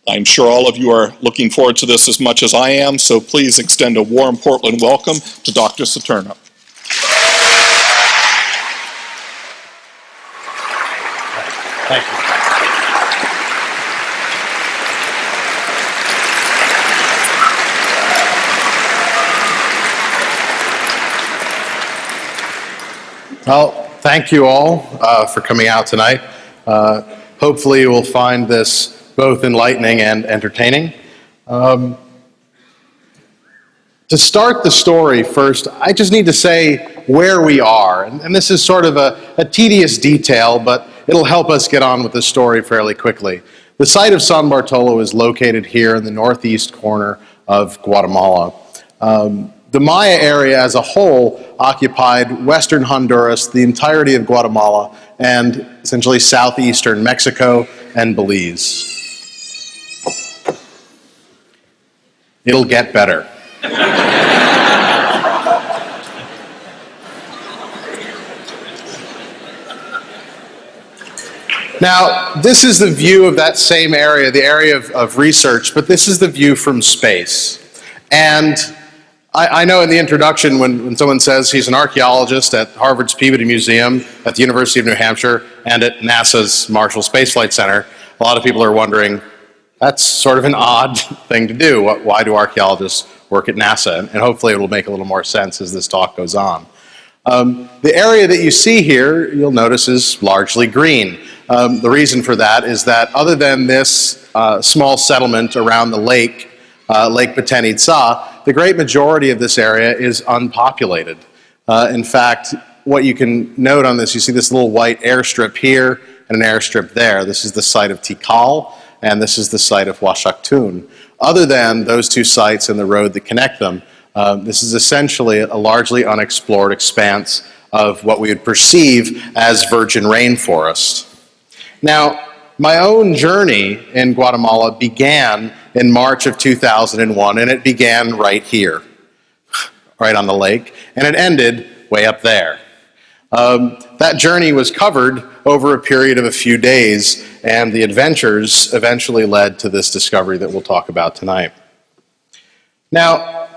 I'm sure all of you are looking forward to this as much as I am, so please extend a warm Portland welcome to Dr. Saturno. Thank you. Well, thank you all for coming out tonight. Hopefully you will find this both enlightening and entertaining. To start the story first, I just need to say where we are. And this is sort of a tedious detail, but it'll help us get on with the story fairly quickly. The site of SanBartolo is located here in the northeast corner of Guatemala. The Maya area as a whole occupied western Honduras, the entirety of Guatemala, and essentially southeastern Mexico and Belize. It'll get better. Now, this is the view of that same area, the area of research, but this is the view from space. And I know in the introduction when someone says he's an archaeologist at Harvard's Peabody Museum, at the University of New Hampshire, and at NASA's Marshall Space Flight Center, a lot of people are wondering, that's sort of an odd thing to do. Why do archaeologists work at NASA? And hopefully it will make a little more sense as this talk goes on. The area that you see here, you'll notice, is largely green. The reason for that is that other than this small settlement around the lake, Lake Beten Itzá, the great majority of this area is unpopulated. In fact, what you can note on this, you see this little white airstrip here and an airstrip there. This is the site of Tikal, and this is the site of Huashaktun. Other than those two sites and the road that connect them, this is essentially a largely unexplored expanse of what we would perceive as virgin rainforest. Now, my own journey in Guatemala began in March of 2001, and it began right here, right on the lake, and it ended way up there. That journey was covered over a period of a few days, and the adventures eventually led to this discovery that we'll talk about tonight. Now,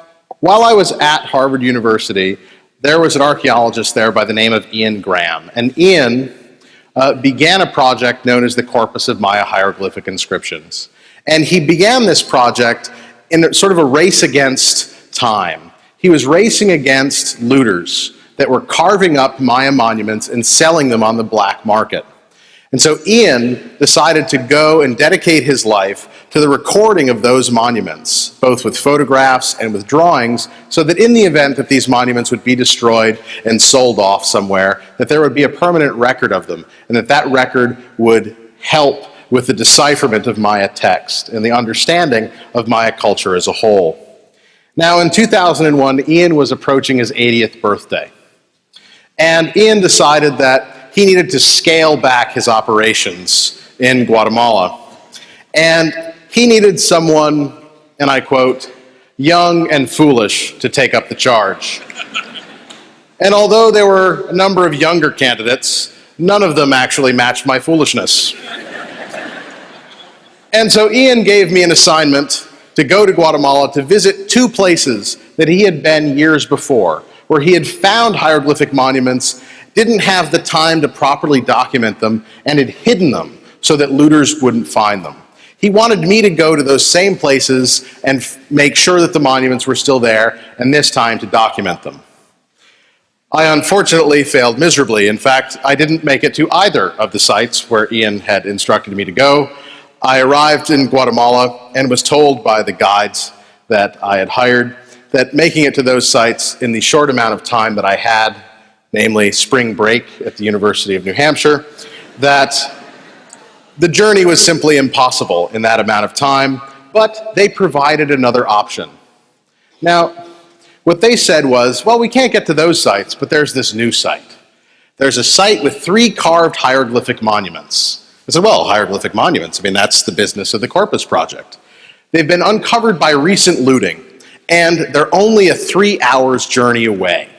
while I was at Harvard University, there was an archaeologist there by the name of Ian Graham, and Ian began a project known as the Corpus of Maya hieroglyphic inscriptions. And he began this project in sort of a race against time. He was racing against looters that were carving up Maya monuments and selling them on the black market. And so Ian decided to go and dedicate his life to the recording of those monuments, both with photographs and with drawings, so that in the event that these monuments would be destroyed and sold off somewhere, that there would be a permanent record of them, and that that record would help with the decipherment of Maya text and the understanding of Maya culture as a whole. Now, in 2001, Ian was approaching his 80th birthday. And Ian decided that he needed to scale back his operations in Guatemala. And he needed someone, and I quote, young and foolish to take up the charge. And although there were a number of younger candidates, none of them actually matched my foolishness. And so Ian gave me an assignment to go to Guatemala to visit two places that he had been years before, where he had found hieroglyphic monuments, didn't have the time to properly document them, and had hidden them so that looters wouldn't find them. He wanted me to go to those same places and make sure that the monuments were still there, and this time to document them. I unfortunately failed miserably. In fact, I didn't make it to either of the sites where Ian had instructed me to go. I arrived in Guatemala and was told by the guides that I had hired that making it to those sites in the short amount of time that I had, namely spring break at the University of New Hampshire, that the journey was simply impossible in that amount of time, but they provided another option. Now, what they said was, well, we can't get to those sites, but there's this new site. There's a site with 3 carved hieroglyphic monuments. I said, well, hieroglyphic monuments, I mean, that's the business of the Corpus Project. They've been uncovered by recent looting, and they're only a 3 hours journey away. I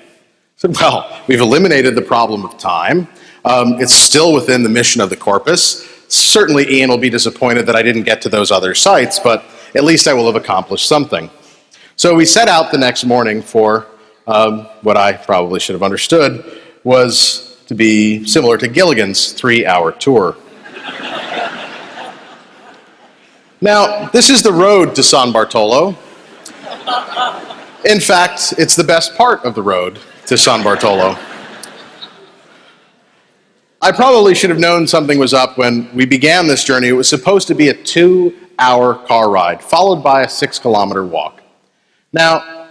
said, well, we've eliminated the problem of time. It's still within the mission of the Corpus. Certainly Ian will be disappointed that I didn't get to those other sites, but at least I will have accomplished something. So we set out the next morning for what I probably should have understood was to be similar to Gilligan's 3-hour tour. Now, this is the road to SanBartolo. In fact, it's the best part of the road to SanBartolo. I probably should have known something was up when we began this journey. It was supposed to be a 2-hour car ride, followed by a 6-kilometer walk. Now,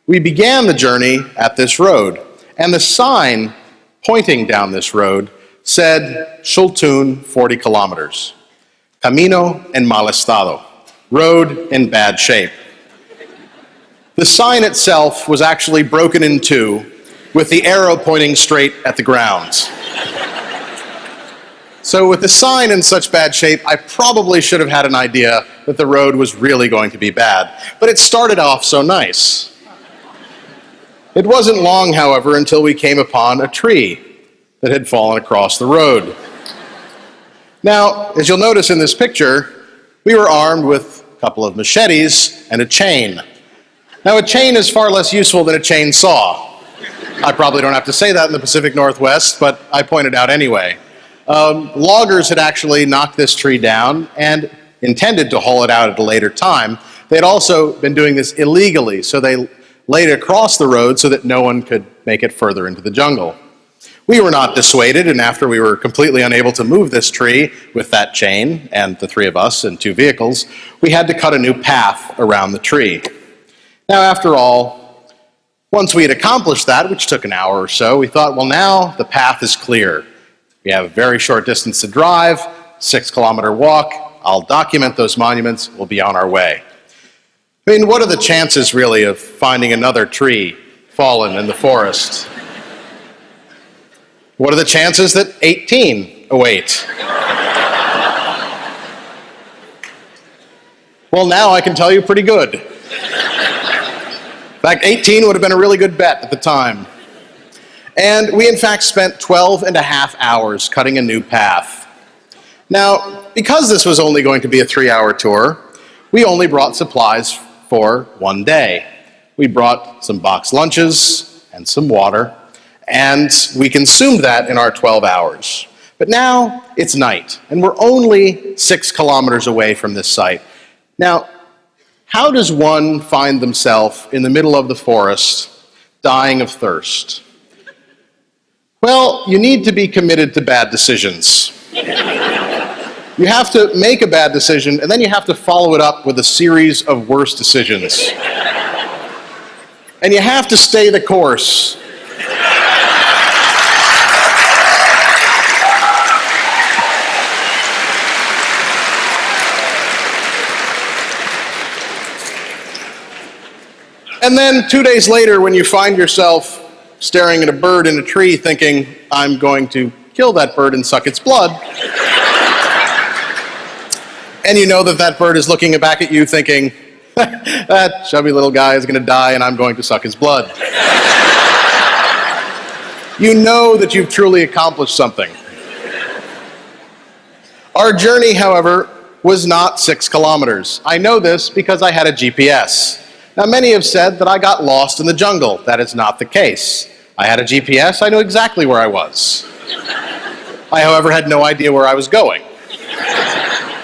we began the journey at this road, and the sign pointing down this road said, Schultun, 40 kilometers. Camino en mal estado, road in bad shape. The sign itself was actually broken in two, with the arrow pointing straight at the ground. So with the sign in such bad shape, I probably should have had an idea that the road was really going to be bad. But it started off so nice. It wasn't long, however, until we came upon a tree that had fallen across the road. Now, as you'll notice in this picture, we were armed with a couple of machetes and a chain. Now, a chain is far less useful than a chainsaw. I probably don't have to say that in the Pacific Northwest, but I point it out anyway. Loggers had actually knocked this tree down and intended to haul it out at a later time. They had also been doing this illegally, so they laid it across the road so that no one could make it further into the jungle. We were not dissuaded, and after we were completely unable to move this tree with that chain, and the three of us and 2 vehicles, we had to cut a new path around the tree. Now, after all, once we had accomplished that, which took an hour or so, we thought, well, now the path is clear. We have a very short distance to drive, 6-kilometer walk. I'll document those monuments. We'll be on our way. I mean, what are the chances, really, of finding another tree fallen in the forest? What are the chances that 18 await? Well, now I can tell you pretty good. In fact, 18 would have been a really good bet at the time. And we, in fact, spent 12.5 hours cutting a new path. Now, because this was only going to be a 3-hour tour, we only brought supplies for 1 day. We brought some boxed lunches and some water, and we consumed that in our 12 hours. But now it's night, and we're only 6 kilometers away from this site. Now, how does one find themselves in the middle of the forest, dying of thirst? Well, you need to be committed to bad decisions. You have to make a bad decision, and then you have to follow it up with a series of worse decisions. And you have to stay the course. And then 2 days later, when you find yourself staring at a bird in a tree thinking, I'm going to kill that bird and suck its blood, and you know that that bird is looking back at you thinking, that chubby little guy is going to die and I'm going to suck his blood. You know that you've truly accomplished something. Our journey, however, was not 6 kilometers. I know this because I had a GPS. Now, many have said that I got lost in the jungle. That is not the case. I had a GPS. I knew exactly where I was. I, however, had no idea where I was going.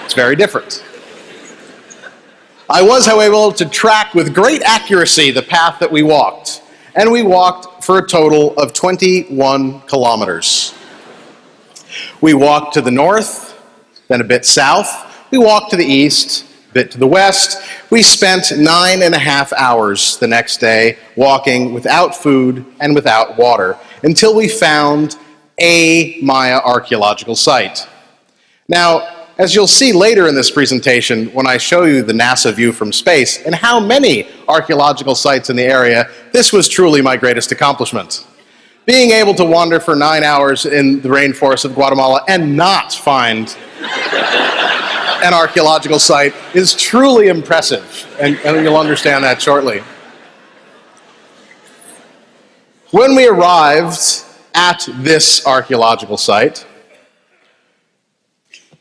It's very different. I was, however, able to track with great accuracy the path that we walked. And we walked for a total of 21 kilometers. We walked to the north, then a bit south. We walked to the east, a bit to the west. We spent 9.5 hours the next day walking without food and without water until we found a Maya archaeological site. Now, as you'll see later in this presentation, when I show you the NASA view from space and how many archaeological sites in the area, this was truly my greatest accomplishment. Being able to wander for 9 hours in the rainforest of Guatemala and not find an archaeological site is truly impressive, and you'll understand that shortly. When we arrived at this archaeological site,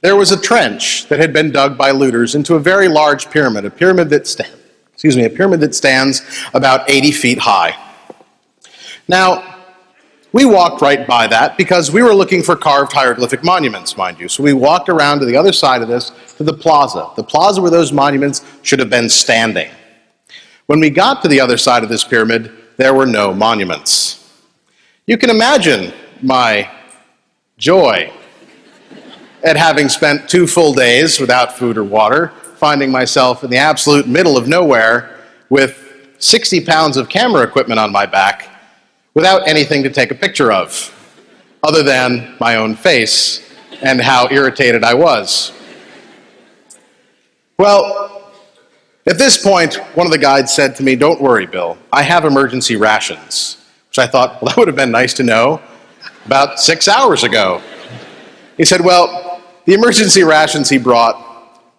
there was a trench that had been dug by looters into a very large pyramid, a pyramid that stands about 80 feet high. Now, we walked right by that because we were looking for carved hieroglyphic monuments, mind you. So we walked around to the other side of this, to the plaza where those monuments should have been standing. When we got to the other side of this pyramid, there were no monuments. You can imagine my joy at having spent 2 full days without food or water, finding myself in the absolute middle of nowhere with 60 pounds of camera equipment on my back, without anything to take a picture of, other than my own face and how irritated I was. Well, at this point, one of the guides said to me, "Don't worry, Bill, I have emergency rations," which I thought, well, that would have been nice to know about 6 hours ago. He said, well, the emergency rations he brought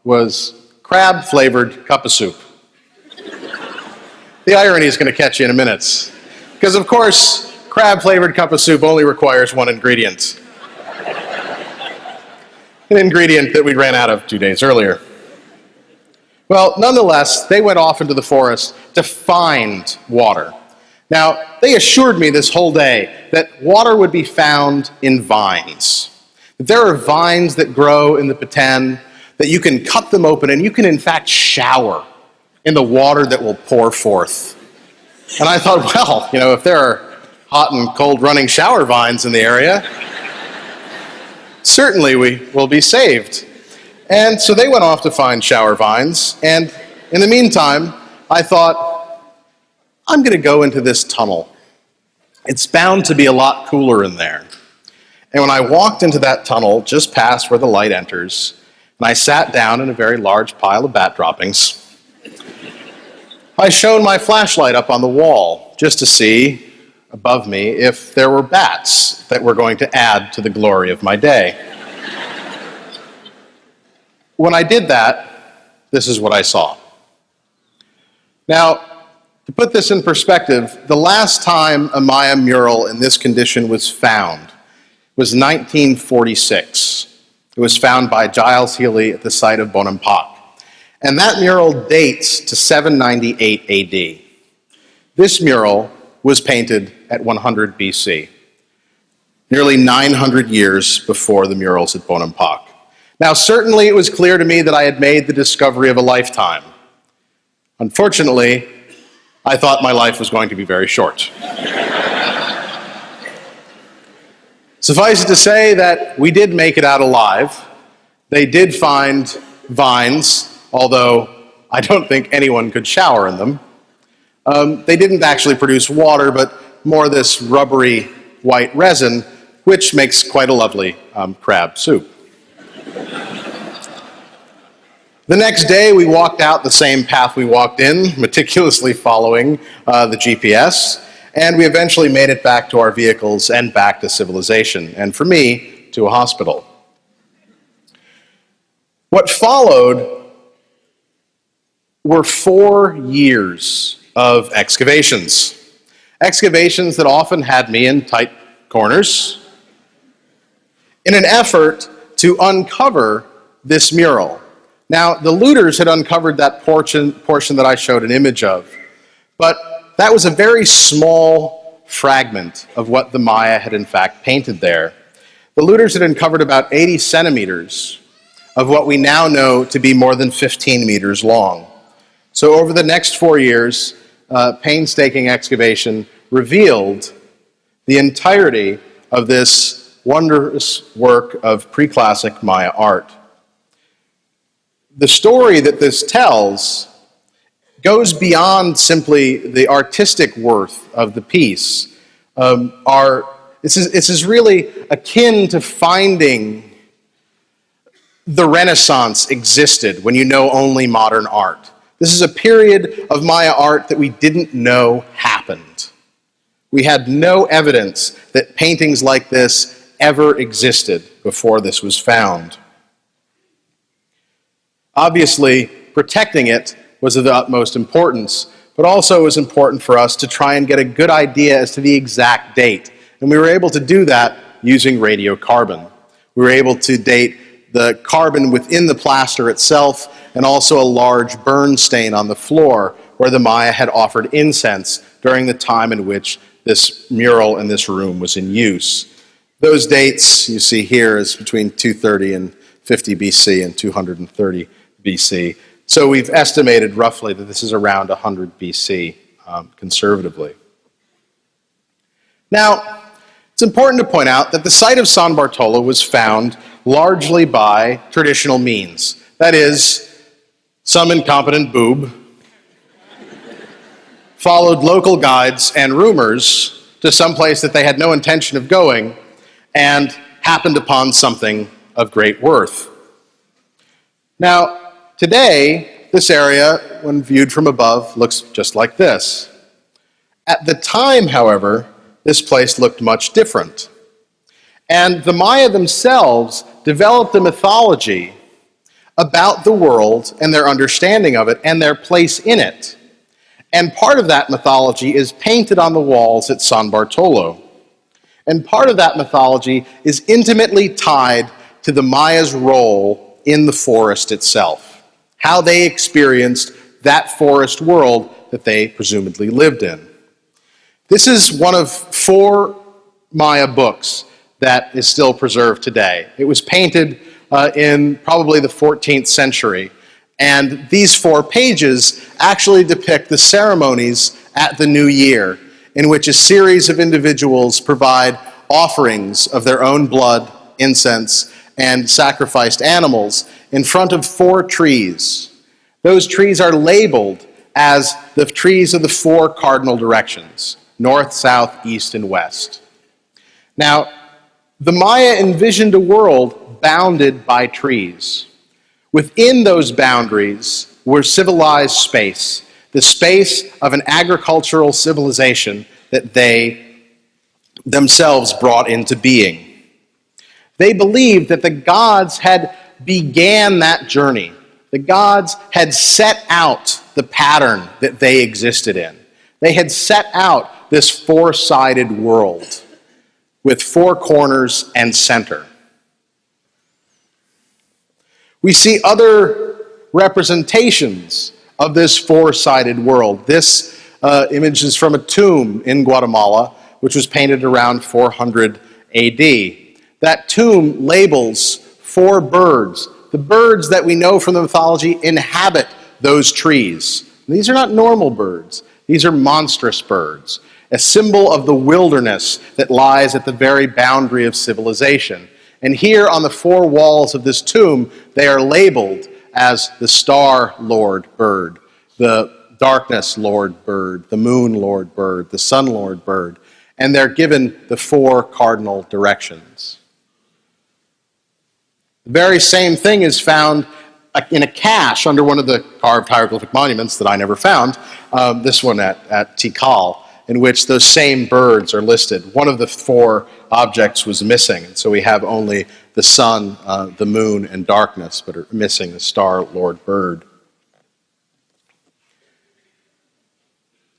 was crab-flavored cup of soup. The irony is going to catch you in a minute. Because, of course, crab-flavored cup of soup only requires one ingredient. An ingredient that we ran out of 2 days earlier. Well, nonetheless, they went off into the forest to find water. Now, they assured me this whole day that water would be found in vines. That there are vines that grow in the Peten, that you can cut them open and you can, in fact, shower in the water that will pour forth. And I thought, well, if there are hot and cold running shower vines in the area, certainly we will be saved. And so they went off to find shower vines, and in the meantime, I thought, I'm going to go into this tunnel. It's bound to be a lot cooler in there. And when I walked into that tunnel, just past where the light enters, and I sat down in a very large pile of bat droppings, I shone my flashlight up on the wall just to see above me if there were bats that were going to add to the glory of my day. When I did that, this is what I saw. Now, to put this in perspective, the last time a Maya mural in this condition was found was 1946. It was found by Giles Healy at the site of Bonampak. And that mural dates to 798 AD. This mural was painted at 100 BC, nearly 900 years before the murals at Bonampak. Now, certainly it was clear to me that I had made the discovery of a lifetime. Unfortunately, I thought my life was going to be very short. Suffice it to say that we did make it out alive. They did find vines, although I don't think anyone could shower in them. They didn't actually produce water, but more this rubbery white resin, which makes quite a lovely crab soup. The next day, we walked out the same path we walked in, meticulously following the GPS, and we eventually made it back to our vehicles and back to civilization, and for me, to a hospital. What followed were 4 years of excavations. Excavations that often had me in tight corners in an effort to uncover this mural. Now, the looters had uncovered that portion that I showed an image of, but that was a very small fragment of what the Maya had in fact painted there. The looters had uncovered about 80 centimeters of what we now know to be more than 15 meters long. So over the next 4 years, painstaking excavation revealed the entirety of this wondrous work of pre-classic Maya art. The story that this tells goes beyond simply the artistic worth of the piece. This is really akin to finding the Renaissance existed when you know only modern art. This is a period of Maya art that we didn't know happened. We had no evidence that paintings like this ever existed before this was found. Obviously, protecting it was of the utmost importance, but also it was important for us to try and get a good idea as to the exact date. And we were able to do that using radiocarbon. We were able to date the carbon within the plaster itself, and also a large burn stain on the floor where the Maya had offered incense during the time in which this mural in this room was in use. Those dates you see here is between 230 and 50 BC and 230 BC. So we've estimated roughly that this is around 100 BC, conservatively. Now, it's important to point out that the site of SanBartolo was found largely by traditional means. That is, some incompetent boob followed local guides and rumors to some place that they had no intention of going and happened upon something of great worth. Now, today, this area, when viewed from above, looks just like this. At the time, however, this place looked much different. And the Maya themselves developed a mythology about the world and their understanding of it and their place in it. And part of that mythology is painted on the walls at SanBartolo. And part of that mythology is intimately tied to the Maya's role in the forest itself, how they experienced that forest world that they presumably lived in. This is one of 4 Maya books that is still preserved today. It was painted in probably the 14th century. And these 4 pages actually depict the ceremonies at the New Year, in which a series of individuals provide offerings of their own blood, incense, and sacrificed animals in front of 4 trees. Those trees are labeled as the trees of the 4 cardinal directions: north, south, east, and west. Now, the Maya envisioned a world bounded by trees. Within those boundaries were civilized space, the space of an agricultural civilization that they themselves brought into being. They believed that the gods had began that journey. The gods had set out the pattern that they existed in. They had set out this 4-sided world with 4 corners and center. We see other representations of this 4-sided world. This image is from a tomb in Guatemala, which was painted around 400 AD. That tomb labels 4 birds. The birds that we know from the mythology inhabit those trees. And these are not normal birds. These are monstrous birds, a symbol of the wilderness that lies at the very boundary of civilization. And here on the 4 walls of this tomb, they are labeled as the Starlord bird, the darkness lord bird, the moon lord bird, the sun lord bird, and they're given the 4 cardinal directions. The very same thing is found in a cache under one of the carved hieroglyphic monuments that I never found, this one at Tikal, in which those same birds are listed. One of the 4 objects was missing, and so we have only the sun, the moon, and darkness, but are missing the Star-Lord bird.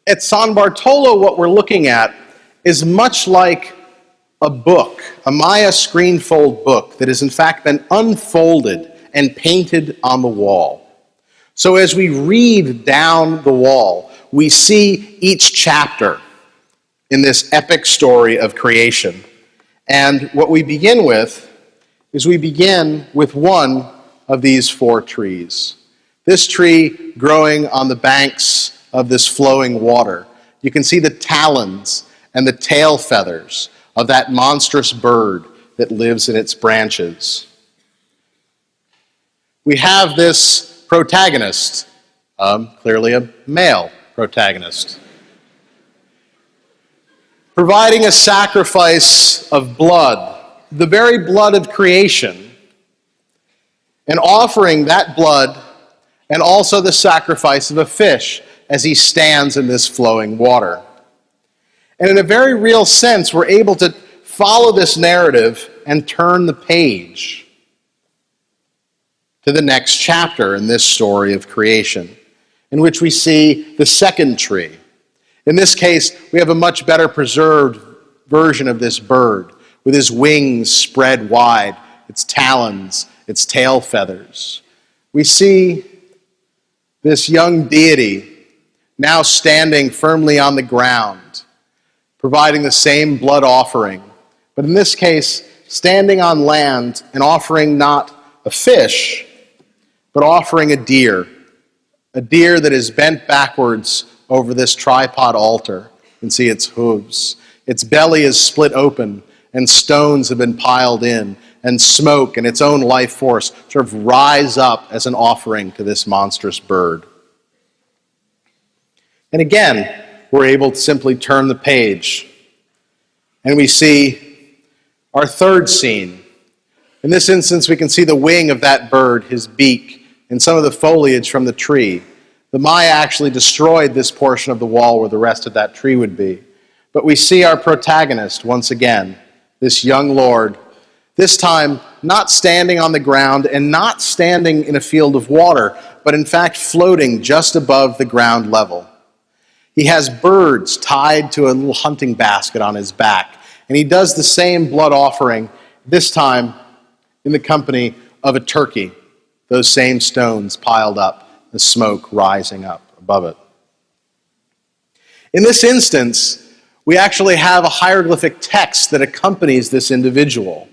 At SanBartolo, what we're looking at is much like a book, a Maya screenfold book that has in fact been unfolded and painted on the wall. So as we read down the wall, we see each chapter in this epic story of creation. And what we begin with is we begin with one of these 4 trees. This tree growing on the banks of this flowing water. You can see the talons and the tail feathers of that monstrous bird that lives in its branches. We have this protagonist, clearly a male protagonist, providing a sacrifice of blood, the very blood of creation, and offering that blood and also the sacrifice of a fish as he stands in this flowing water. And in a very real sense, we're able to follow this narrative and turn the page to the next chapter in this story of creation, in which we see the second tree. In this case, we have a much better preserved version of this bird, with his wings spread wide, its talons, its tail feathers. We see this young deity now standing firmly on the ground, providing the same blood offering, but in this case, standing on land and offering not a fish, but offering a deer that is bent backwards over this tripod altar. You can see its hooves. Its belly is split open, and stones have been piled in, and smoke and its own life force sort of rise up as an offering to this monstrous bird. And again, we're able to simply turn the page, and we see our third scene. In this instance, we can see the wing of that bird, his beak, and some of the foliage from the tree. The Maya actually destroyed this portion of the wall where the rest of that tree would be. But we see our protagonist once again, this young lord, this time not standing on the ground and not standing in a field of water, but in fact floating just above the ground level. He has birds tied to a little hunting basket on his back, and he does the same blood offering, this time in the company of a turkey, those same stones piled up, the smoke rising up above it. In this instance, we actually have a hieroglyphic text that accompanies this individual.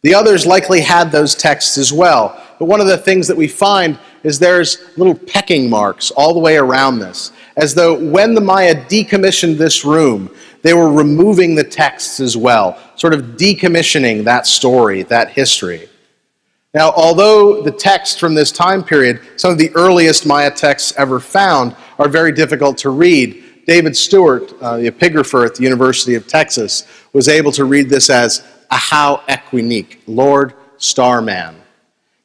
The others likely had those texts as well, but one of the things that we find is there's little pecking marks all the way around this, as though when the Maya decommissioned this room, they were removing the texts as well, sort of decommissioning that story, that history. Now, although the texts from this time period, some of the earliest Maya texts ever found, are very difficult to read, David Stewart, the epigrapher at the University of Texas, was able to read this as Ahau Equinique, Lord Starman.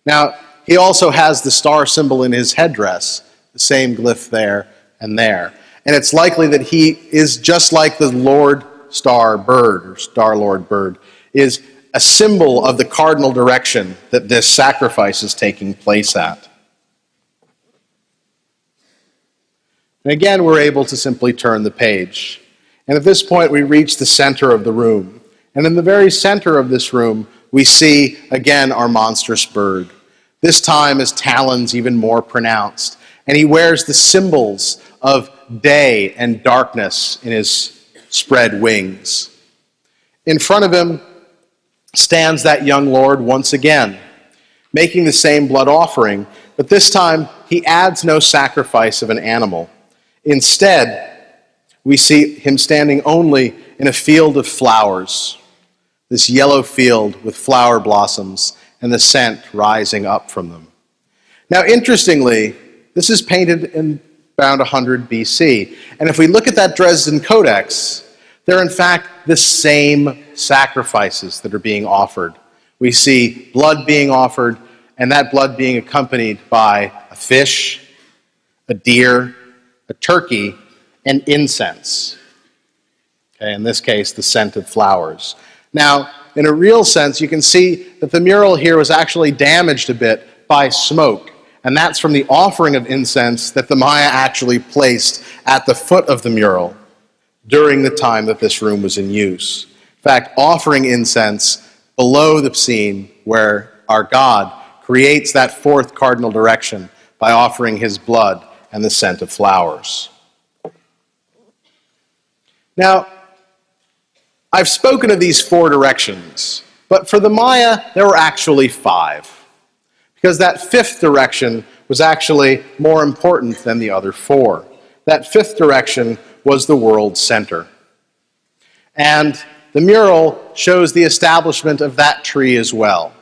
Now, he also has the star symbol in his headdress, the same glyph there and there. And it's likely that he is just like the Lord Star bird, or Starlord bird, is a symbol of the cardinal direction that this sacrifice is taking place at. And again, we're able to simply turn the page. And at this point, we reach the center of the room. And in the very center of this room, we see, again, our monstrous bird. This time his talons even more pronounced. And he wears the symbols of day and darkness in his spread wings. In front of him stands that young lord once again, making the same blood offering, but this time he adds no sacrifice of an animal. Instead, we see him standing only in a field of flowers, this yellow field with flower blossoms and the scent rising up from them. Now, interestingly, this is painted in around 100 BC. And if we look at that Dresden Codex, they're in fact the same sacrifices that are being offered. We see blood being offered, and that blood being accompanied by a fish, a deer, a turkey, and incense. Okay, in this case, the scent of flowers. Now, in a real sense, you can see that the mural here was actually damaged a bit by smoke. And that's from the offering of incense that the Maya actually placed at the foot of the mural during the time that this room was in use. In fact, offering incense below the scene where our God creates that fourth cardinal direction by offering his blood and the scent of flowers. Now, I've spoken of these four directions, but for the Maya, there were actually five, because that fifth direction was actually more important than the other four. That fifth direction was the world center. And the mural shows the establishment of that tree as well.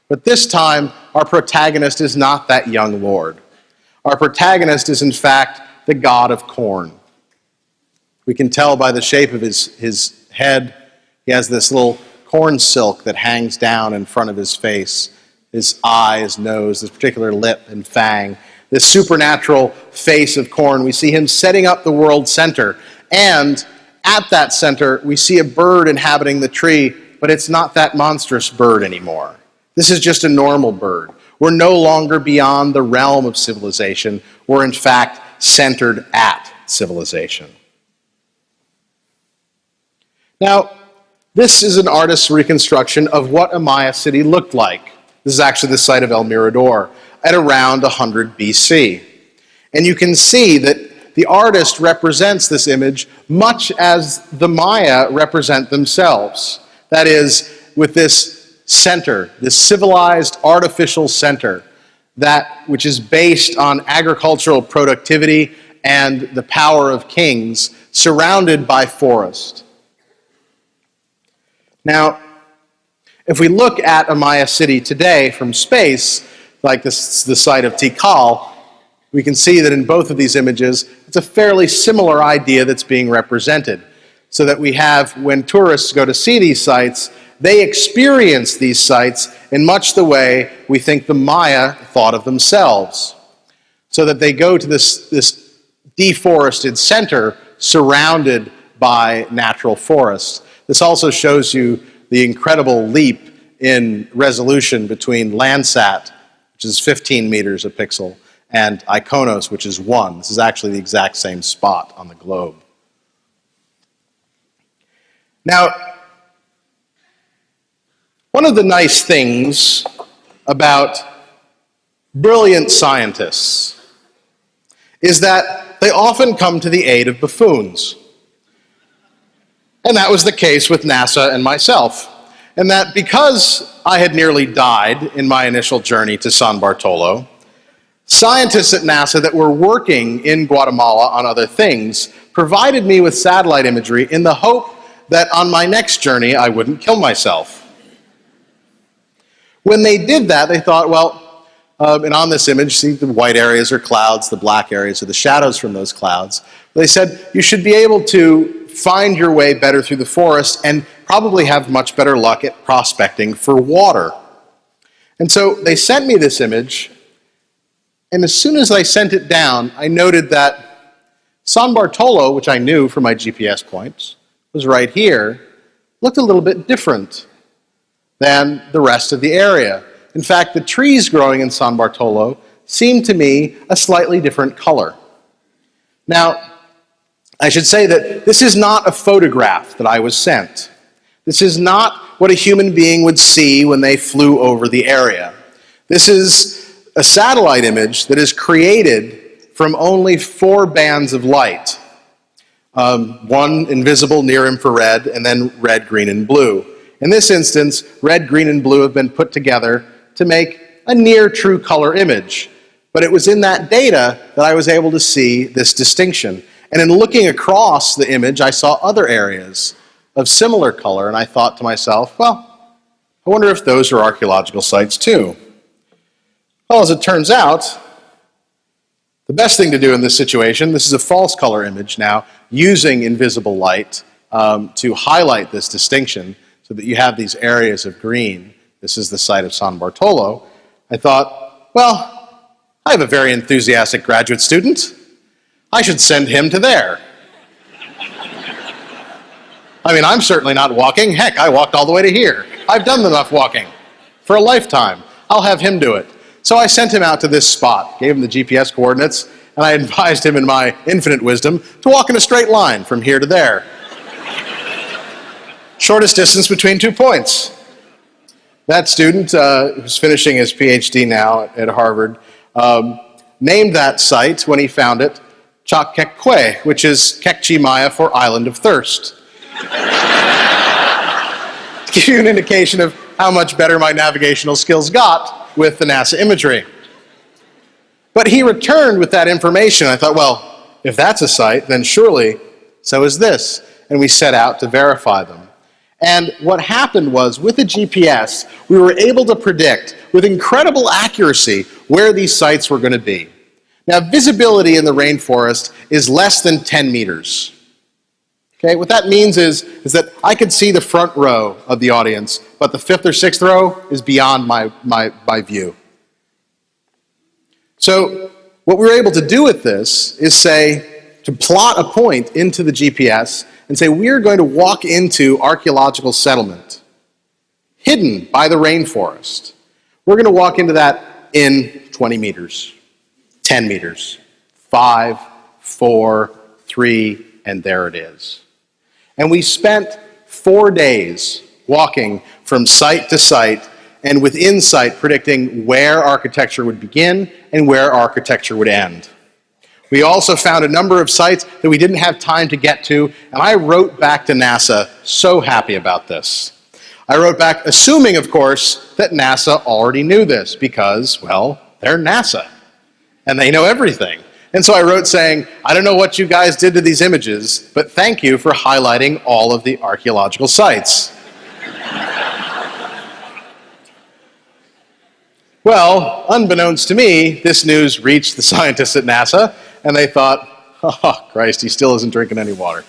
But this time, our protagonist is not that young lord. Our protagonist is, in fact, the god of corn. We can tell by the shape of his head, he has this little corn silk that hangs down in front of his face. His eye, his nose, this particular lip and fang, this supernatural face of corn. We see him setting up the world center. And at that center, we see a bird inhabiting the tree, but it's not that monstrous bird anymore. This is just a normal bird. We're no longer beyond the realm of civilization. We're in fact centered at civilization. Now, this is an artist's reconstruction of what a Maya city looked like This is actually the site of El Mirador at around 100 BC. And you can see that the artist represents this image much as the Maya represent themselves. That is, with this center, this civilized artificial center, which is based on agricultural productivity and the power of kings, surrounded by forest. Now, if we look at a Maya city today from space, like the site of Tikal, we can see that in both of these images, it's a fairly similar idea that's being represented. So that we have, when tourists go to see these sites, they experience these sites in much the way we think the Maya thought of themselves. So that they go to this deforested center surrounded by natural forests. This also shows you the incredible leap in resolution between Landsat, which is 15 meters a pixel, and Iconos, which is 1. This is actually the exact same spot on the globe. Now, one of the nice things about brilliant scientists is that they often come to the aid of buffoons. And that was the case with NASA and myself. And that because I had nearly died in my initial journey to SanBartolo, scientists at NASA that were working in Guatemala on other things provided me with satellite imagery in the hope that on my next journey I wouldn't kill myself. When they did that, they thought, well, and on this image, see the white areas are clouds, the black areas are the shadows from those clouds. They said you should be able to find your way better through the forest and probably have much better luck at prospecting for water. And so they sent me this image, and as soon as I sent it down, I noted that SanBartolo, which I knew from my GPS points, was right here, looked a little bit different than the rest of the area. In fact, the trees growing in SanBartolo seemed to me a slightly different color. Now, I should say that this is not a photograph that I was sent. This is not what a human being would see when they flew over the area. This is a satellite image that is created from only 4 bands of light. One invisible near infrared, and then red, green, and blue. In this instance, red, green, and blue have been put together to make a near true color image. But it was in that data that I was able to see this distinction. And in looking across the image, I saw other areas of similar color, and I thought to myself, well, I wonder if those are archaeological sites too. Well, as it turns out, the best thing to do in this situation, this is a false color image now, using invisible light to highlight this distinction so that you have these areas of green. This is the site of SanBartolo. I thought, well, I have a very enthusiastic graduate student. I should send him to there. I mean, I'm certainly not walking. Heck, I walked all the way to here. I've done enough walking for a lifetime. I'll have him do it. So I sent him out to this spot, gave him the GPS coordinates, and I advised him in my infinite wisdom to walk in a straight line from here to there. Shortest distance between 2 points. That student, who's finishing his PhD now at Harvard, named that site, when he found it, Chakekwe, which is Kekchi Maya for Island of Thirst. To give you an indication of how much better my navigational skills got with the NASA imagery. But he returned with that information. I thought, well, if that's a site, then surely so is this. And we set out to verify them. And what happened was, with the GPS, we were able to predict with incredible accuracy where these sites were going to be. Now, visibility in the rainforest is less than 10 meters. Okay, what that means is that I could see the front row of the audience, but the 5th or 6th row is beyond my view. So what we were able to do with this is say, to plot a point into the GPS and say, we are going to walk into archaeological settlement, hidden by the rainforest. We're going to walk into that in 20 meters, 10 meters, 5, 4, 3, and there it is. And we spent 4 days walking from site to site and with insight predicting where architecture would begin and where architecture would end. We also found a number of sites that we didn't have time to get to, and I wrote back to NASA so happy about this. I wrote back assuming, of course, that NASA already knew this because, well, they're NASA, and they know everything. And so I wrote saying, I don't know what you guys did to these images, but thank you for highlighting all of the archaeological sites. Well, unbeknownst to me, this news reached the scientists at NASA, and they thought, oh, Christ, he still isn't drinking any water.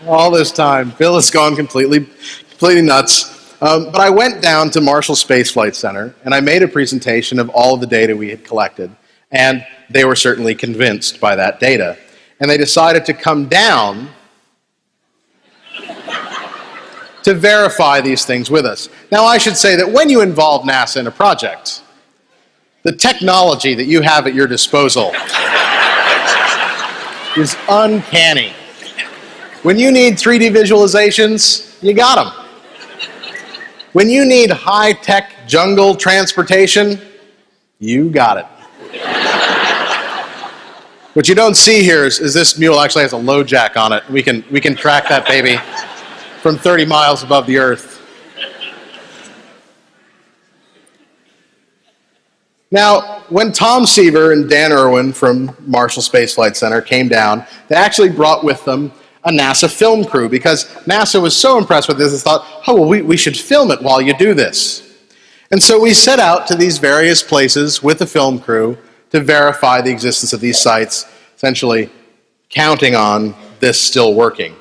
All this time, Bill has gone completely nuts. But I went down to Marshall Space Flight Center, and I made a presentation of all of the data we had collected, and they were certainly convinced by that data. And they decided to come down to verify these things with us. Now, I should say that when you involve NASA in a project, the technology that you have at your disposal is uncanny. When you need 3D visualizations, you got them. When you need high-tech jungle transportation, you got it. What you don't see here is this mule actually has a low jack on it. We can track that baby from 30 miles above the earth. Now, when Tom Seaver and Dan Irwin from Marshall Space Flight Center came down, they actually brought with them a NASA film crew because NASA was so impressed with this, they thought, oh, well, we should film it while you do this. And so we set out to these various places with the film crew to verify the existence of these sites, essentially counting on this still working.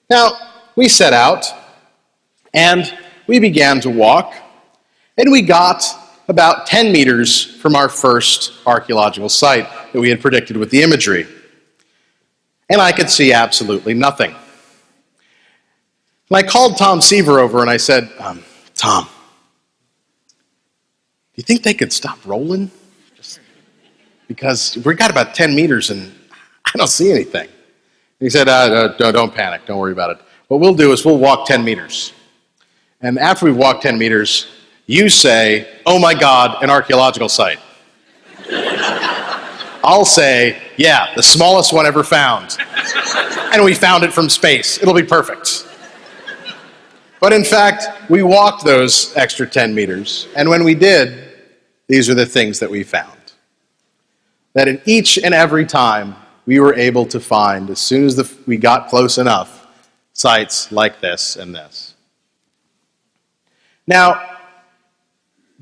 Now, we set out, and we began to walk, and we got about 10 meters from our first archaeological site that we had predicted with the imagery. And I could see absolutely nothing. And I called Tom Seaver over and I said, Tom, do you think they could stop rolling? Because we got about 10 meters and I don't see anything. And he said, don't panic, don't worry about it. What we'll do is we'll walk 10 meters. And after we've walked 10 meters, you say, oh my God, an archaeological site. I'll say, yeah, the smallest one ever found. And we found it from space. It'll be perfect. But in fact, we walked those extra 10 meters. And when we did, these are the things that we found. That in each and every time, we were able to find, as soon as we got close enough, sites like this and this. Now,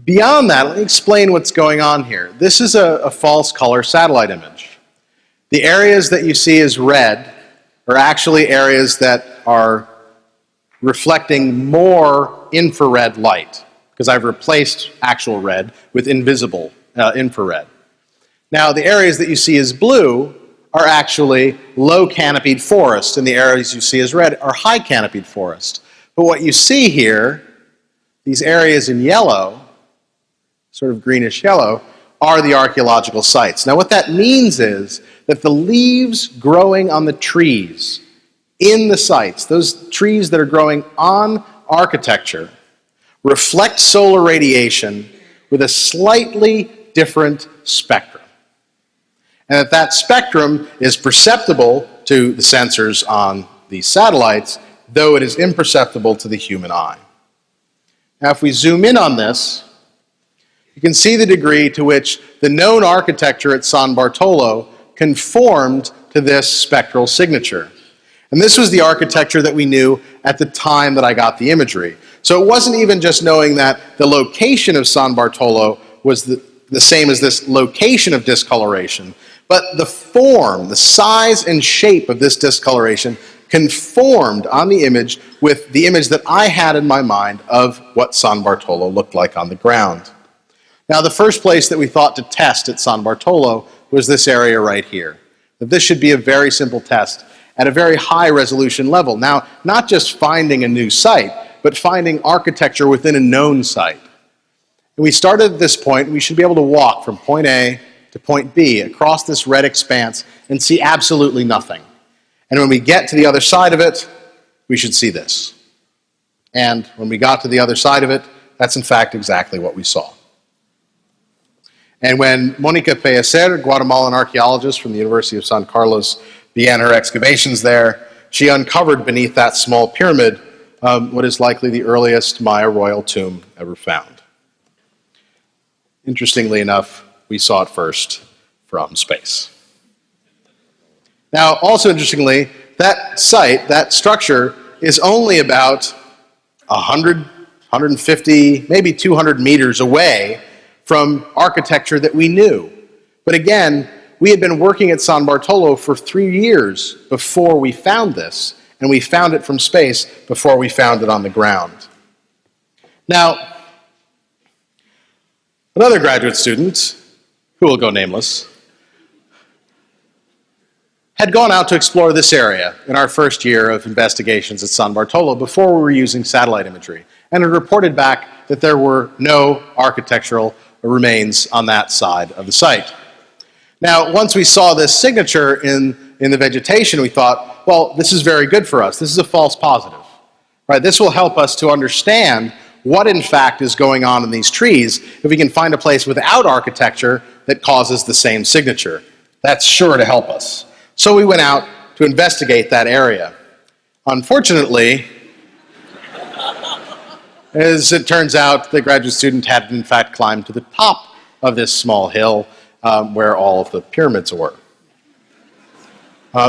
beyond that, let me explain what's going on here. This is a false color satellite image. The areas that you see as red are actually areas that are reflecting more infrared light, because I've replaced actual red with invisible infrared. Now, the areas that you see as blue are actually low canopied forest, and the areas you see as red are high canopied forest. But what you see here, these areas in yellow, sort of greenish yellow, are the archaeological sites. Now what that means is that the leaves growing on the trees in the sites, those trees that are growing on architecture, reflect solar radiation with a slightly different spectrum. And that spectrum is perceptible to the sensors on these satellites, though it is imperceptible to the human eye. Now if we zoom in on this, you can see the degree to which the known architecture at SanBartolo conformed to this spectral signature. And this was the architecture that we knew at the time that I got the imagery. So it wasn't even just knowing that the location of SanBartolo was the same as this location of discoloration, but the form, the size and shape of this discoloration conformed on the image with the image that I had in my mind of what SanBartolo looked like on the ground. Now, the first place that we thought to test at SanBartolo was this area right here. That this should be a very simple test at a very high resolution level. Now, not just finding a new site, but finding architecture within a known site. And we started at this point, we should be able to walk from point A to point B across this red expanse and see absolutely nothing. And when we get to the other side of it, we should see this. And when we got to the other side of it, that's in fact exactly what we saw. And when Mónica Pellicer, Guatemalan archaeologist from the University of San Carlos, began her excavations there, she uncovered beneath that small pyramid what is likely the earliest Maya royal tomb ever found. Interestingly enough, we saw it first from space. Now, also interestingly, that site, that structure, is only about 100, 150, maybe 200 meters away from architecture that we knew. But again, we had been working at SanBartolo for 3 years before we found this, and we found it from space before we found it on the ground. Now, another graduate student, who will go nameless, had gone out to explore this area in our first year of investigations at SanBartolo before we were using satellite imagery, and had reported back that there were no architectural remains on that side of the site. Now, once we saw this signature in the vegetation, we thought, well, this is very good for us. This is a false positive. Right? This will help us to understand what in fact is going on in these trees if we can find a place without architecture that causes the same signature. That's sure to help us. So we went out to investigate that area. Unfortunately, as it turns out, the graduate student had in fact climbed to the top of this small hill where all of the pyramids were.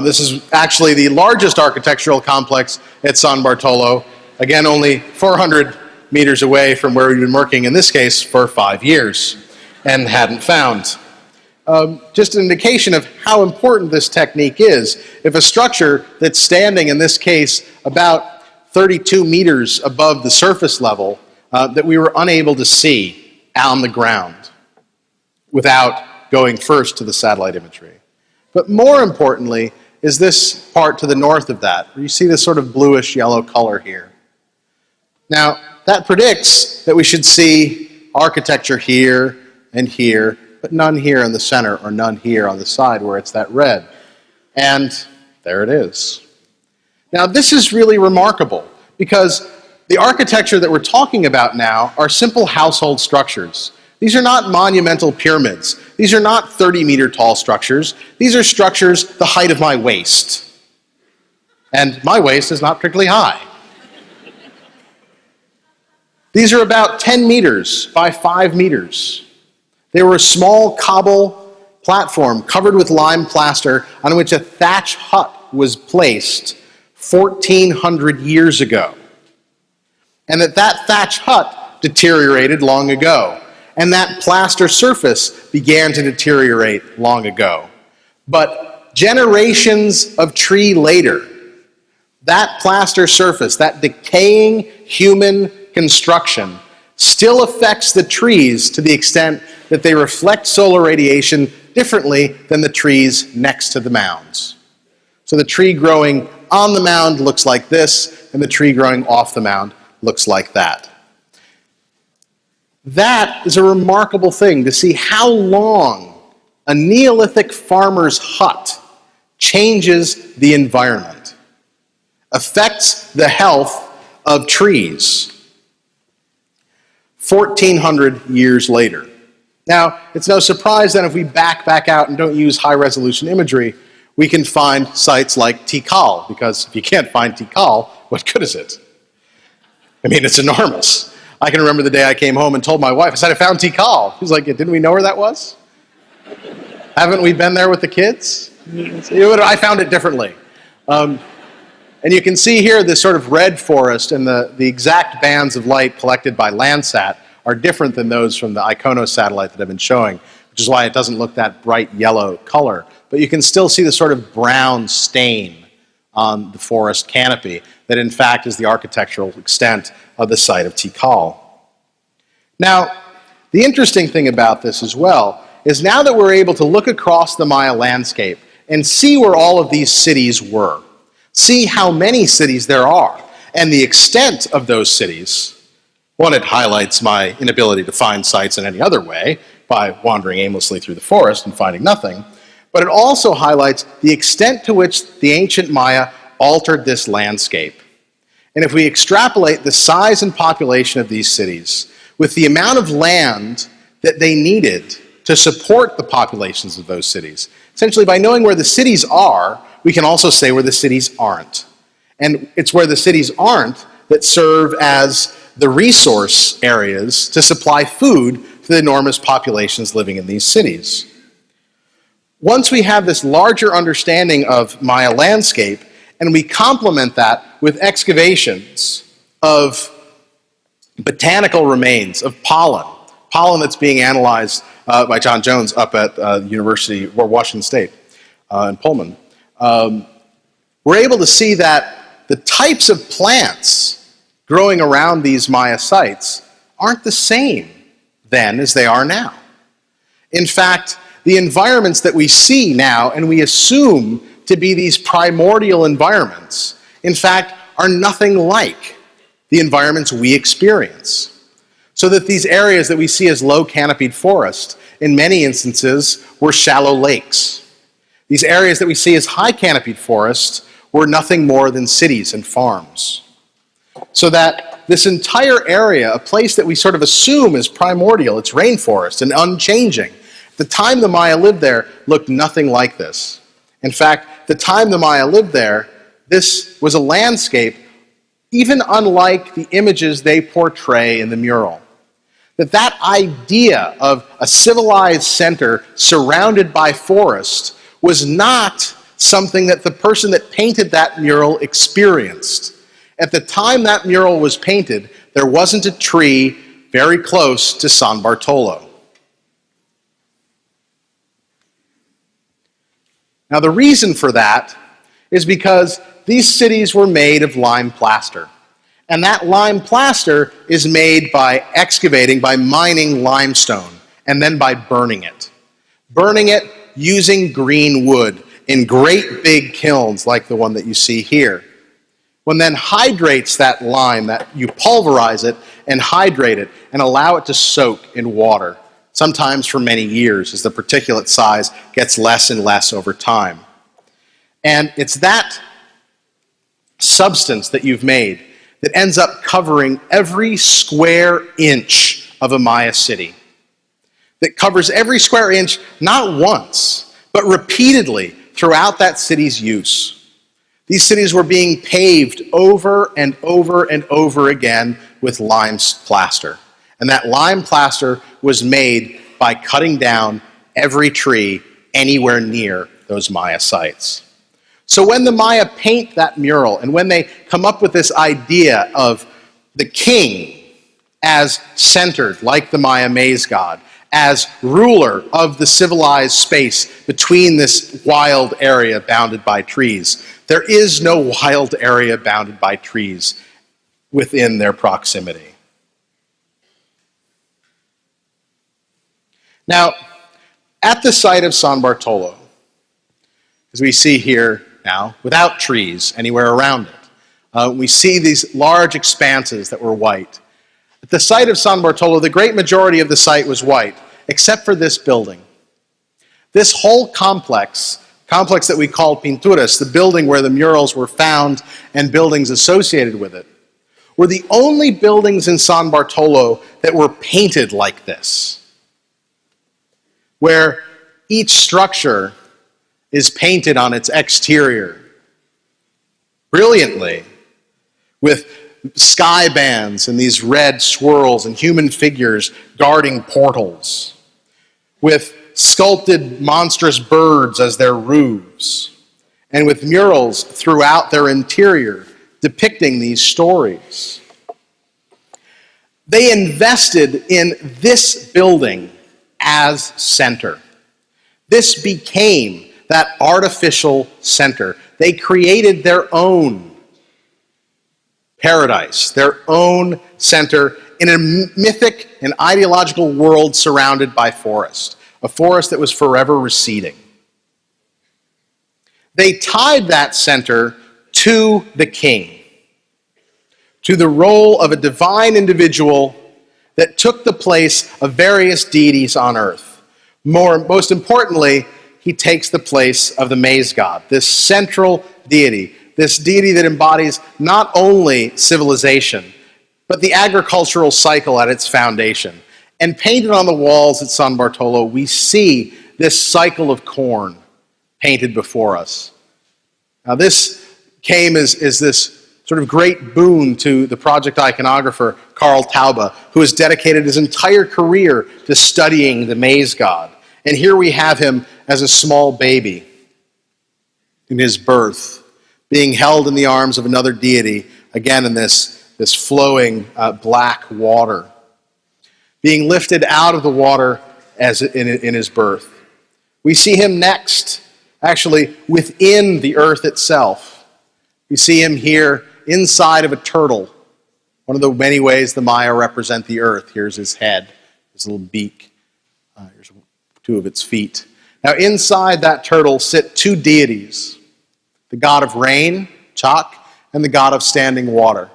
This is actually the largest architectural complex at SanBartolo, again only 400 meters away from where we've been working, in this case, for 5 years, and hadn't found. Just an indication of how important this technique is. If a structure that's standing, in this case, about 32 meters above the surface level, that we were unable to see on the ground without going first to the satellite imagery. But more importantly is this part to the north of that, where you see this sort of bluish yellow color here. Now, that predicts that we should see architecture here and here, but none here in the center or none here on the side where it's that red. And there it is. Now, this is really remarkable because the architecture that we're talking about now are simple household structures. These are not monumental pyramids. These are not 30-meter tall structures. These are structures the height of my waist. And my waist is not particularly high. These are about 10 meters by 5 meters. They were a small cobble platform covered with lime plaster on which a thatch hut was placed 1,400 years ago. And that thatch hut deteriorated long ago. And that plaster surface began to deteriorate long ago. But generations of tree later, that plaster surface, that decaying human construction, still affects the trees to the extent that they reflect solar radiation differently than the trees next to the mounds. So the tree growing on the mound looks like this, and the tree growing off the mound looks like that. That is a remarkable thing, to see how long a Neolithic farmer's hut changes the environment, affects the health of trees 1,400 years later. Now, it's no surprise then if we back out and don't use high-resolution imagery, we can find sites like Tikal, because if you can't find Tikal, what good is it? I mean, it's enormous. I can remember the day I came home and told my wife, I said, I found Tikal. She's like, didn't we know where that was? Haven't we been there with the kids? I found it differently. And you can see here this sort of red forest, and the exact bands of light collected by Landsat are different than those from the Icono satellite that I've been showing, which is why it doesn't look that bright yellow color. But you can still see the sort of brown stain on the forest canopy that in fact is the architectural extent of the site of Tikal. Now, the interesting thing about this as well is now that we're able to look across the Maya landscape and see where all of these cities were, see how many cities there are, and the extent of those cities, one, it highlights my inability to find sites in any other way by wandering aimlessly through the forest and finding nothing, but it also highlights the extent to which the ancient Maya altered this landscape. And if we extrapolate the size and population of these cities with the amount of land that they needed to support the populations of those cities, essentially by knowing where the cities are, we can also say where the cities aren't. And it's where the cities aren't that serve as the resource areas to supply food to the enormous populations living in these cities. Once we have this larger understanding of Maya landscape, and we complement that with excavations of botanical remains, of pollen that's being analyzed by John Jones up at the University of Washington State in Pullman, we're able to see that the types of plants growing around these Maya sites aren't the same then as they are now. In fact, the environments that we see now and we assume to be these primordial environments, in fact, are nothing like the environments we experience. So that these areas that we see as low canopied forest, in many instances, were shallow lakes. These areas that we see as high canopied forest were nothing more than cities and farms. So that this entire area, a place that we sort of assume is primordial, it's rainforest and unchanging, the time the Maya lived there looked nothing like this. In fact, the time the Maya lived there, this was a landscape even unlike the images they portray in the mural. That idea of a civilized center surrounded by forest was not something that the person that painted that mural experienced. At the time that mural was painted, there wasn't a tree very close to SanBartolo. Now, the reason for that is because these cities were made of lime plaster. And that lime plaster is made by excavating, by mining limestone, and then by burning it. Burning it using green wood in great big kilns like the one that you see here. One then hydrates that lime, that you pulverize it and hydrate it and allow it to soak in water, sometimes for many years as the particulate size gets less and less over time. And it's that substance that you've made that ends up covering every square inch of a Maya city. That covers every square inch, not once, but repeatedly throughout that city's use. These cities were being paved over and over and over again with lime plaster. And that lime plaster was made by cutting down every tree anywhere near those Maya sites. So when the Maya paint that mural, and when they come up with this idea of the king as centered, like the Maya Maize God, as ruler of the civilized space between this wild area bounded by trees, there is no wild area bounded by trees within their proximity. Now, at the site of SanBartolo, as we see here now, without trees anywhere around it, we see these large expanses that were white. At the site of SanBartolo, the great majority of the site was white, except for this building. This whole complex that we call Pinturas, the building where the murals were found and buildings associated with it, were the only buildings in SanBartolo that were painted like this, where each structure is painted on its exterior brilliantly with sky bands and these red swirls and human figures guarding portals, with sculpted monstrous birds as their roofs, and with murals throughout their interior depicting these stories. They invested in this building as center. This became that artificial center. They created their own paradise, their own center in a mythic and ideological world surrounded by forest, a forest that was forever receding. They tied that center to the king, to the role of a divine individual that took the place of various deities on earth. Most importantly, he takes the place of the Maize God, this central deity, this deity that embodies not only civilization, but the agricultural cycle at its foundation. And painted on the walls at SanBartolo, we see this cycle of corn painted before us. Now this came as this sort of great boon to the project iconographer Carl Taube, who has dedicated his entire career to studying the Maize God. And here we have him as a small baby in his birth, being held in the arms of another deity, again in this flowing black water, being lifted out of the water as in his birth. We see him next, actually within the earth itself. We see him here inside of a turtle, one of the many ways the Maya represent the earth. Here's his head, his little beak. Here's two of its feet. Now inside that turtle sit two deities, the god of rain, Chak, and the god of standing water.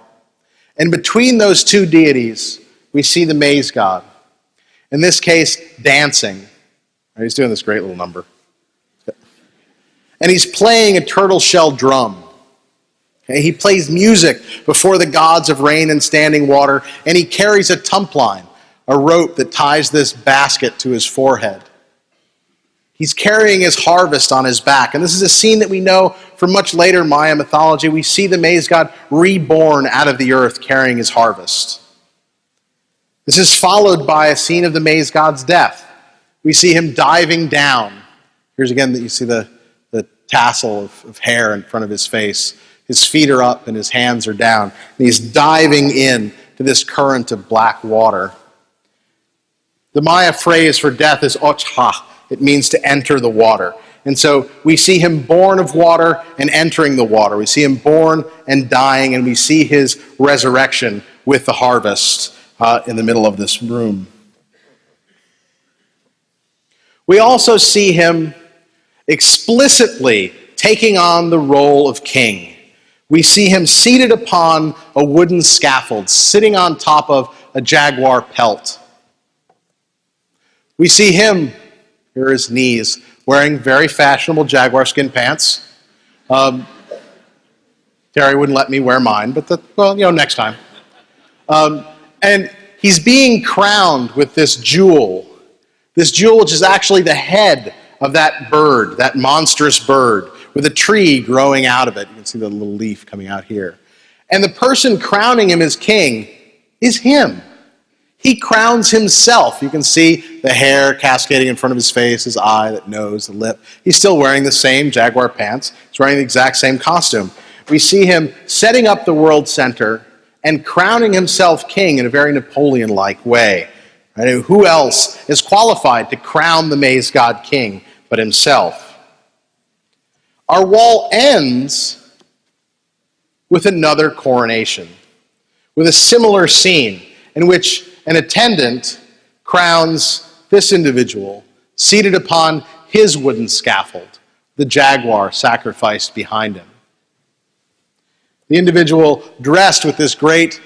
And between those two deities, we see the Maize God. In this case, dancing. He's doing this great little number. And he's playing a turtle shell drum. He plays music before the gods of rain and standing water, and he carries a tumpline, a rope that ties this basket to his forehead. He's carrying his harvest on his back. And this is a scene that we know from much later Maya mythology. We see the Maize God reborn out of the earth carrying his harvest. This is followed by a scene of the Maize God's death. We see him diving down. Here's again that you see the tassel of hair in front of his face. His feet are up and his hands are down. And he's diving in to this current of black water. The Maya phrase for death is ochha. It means to enter the water. And so we see him born of water and entering the water. We see him born and dying, and we see his resurrection with the harvest in the middle of this room. We also see him explicitly taking on the role of king. We see him seated upon a wooden scaffold, sitting on top of a jaguar pelt. We see him, here are his knees, wearing very fashionable jaguar skin pants. Terry wouldn't let me wear mine, but next time. And he's being crowned with this jewel which is actually the head of that bird, that monstrous bird, with a tree growing out of it. You can see the little leaf coming out here. And the person crowning him as king is him. He crowns himself. You can see the hair cascading in front of his face, his eye, the nose, the lip. He's still wearing the same jaguar pants. He's wearing the exact same costume. We see him setting up the world center and crowning himself king in a very Napoleon-like way. Right? Who else is qualified to crown the Maize God king but himself? Our wall ends with another coronation, with a similar scene in which an attendant crowns this individual seated upon his wooden scaffold, the jaguar sacrificed behind him. The individual dressed with this great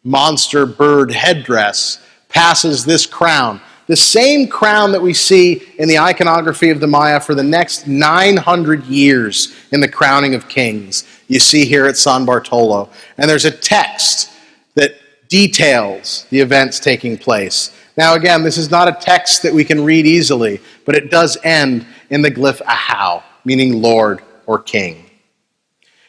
monster bird headdress passes this crown, the same crown that we see in the iconography of the Maya for the next 900 years in the crowning of kings. You see here at SanBartolo. And there's a text that details the events taking place. Now again, this is not a text that we can read easily, but it does end in the glyph ahau, meaning Lord or King.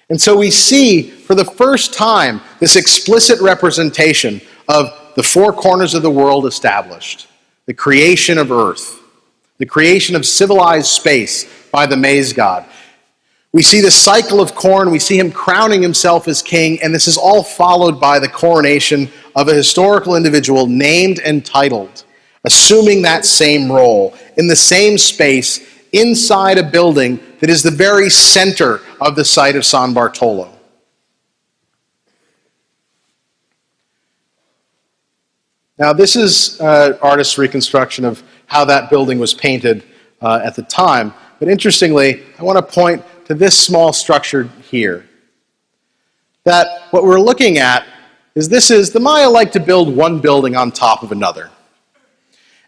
And so we see, for the first time, this explicit representation of the four corners of the world established. The creation of earth, the creation of civilized space by the Maize God. We see the cycle of corn, we see him crowning himself as king, and this is all followed by the coronation of a historical individual named and titled, assuming that same role in the same space inside a building that is the very center of the site of SanBartolo. Now this is artist's reconstruction of how that building was painted at the time. But interestingly, I want to point to this small structure here. That what we're looking at is the Maya like to build one building on top of another.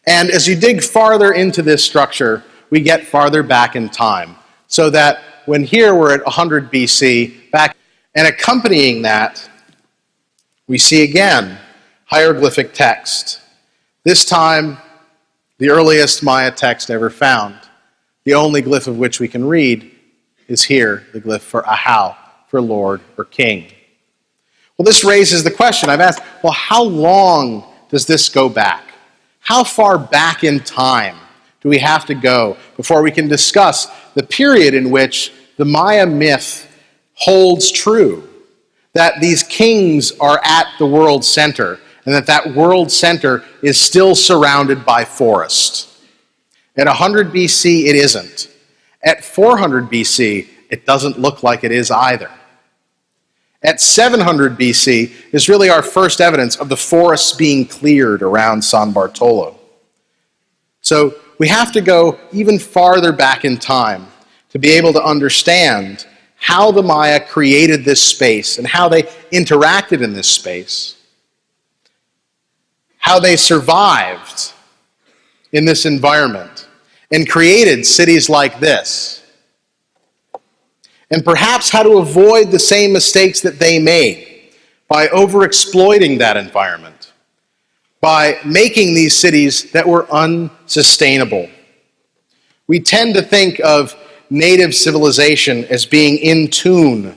And as you dig farther into this structure, we get farther back in time. So that when here we're at 100 BC, back, and accompanying that, we see again hieroglyphic text. This time, the earliest Maya text ever found. The only glyph of which we can read is here, the glyph for Ahau, for Lord or King. Well, this raises the question I've asked, well, how long does this go back? How far back in time do we have to go before we can discuss the period in which the Maya myth holds true? That these kings are at the world center, and that world center is still surrounded by forest. At 100 BC, it isn't. At 400 BC, it doesn't look like it is either. At 700 BC is really our first evidence of the forests being cleared around SanBartolo. So we have to go even farther back in time to be able to understand how the Maya created this space and how they interacted in this space, how they survived in this environment and created cities like this, and perhaps how to avoid the same mistakes that they made by overexploiting that environment, by making these cities that were unsustainable. We tend to think of native civilization as being in tune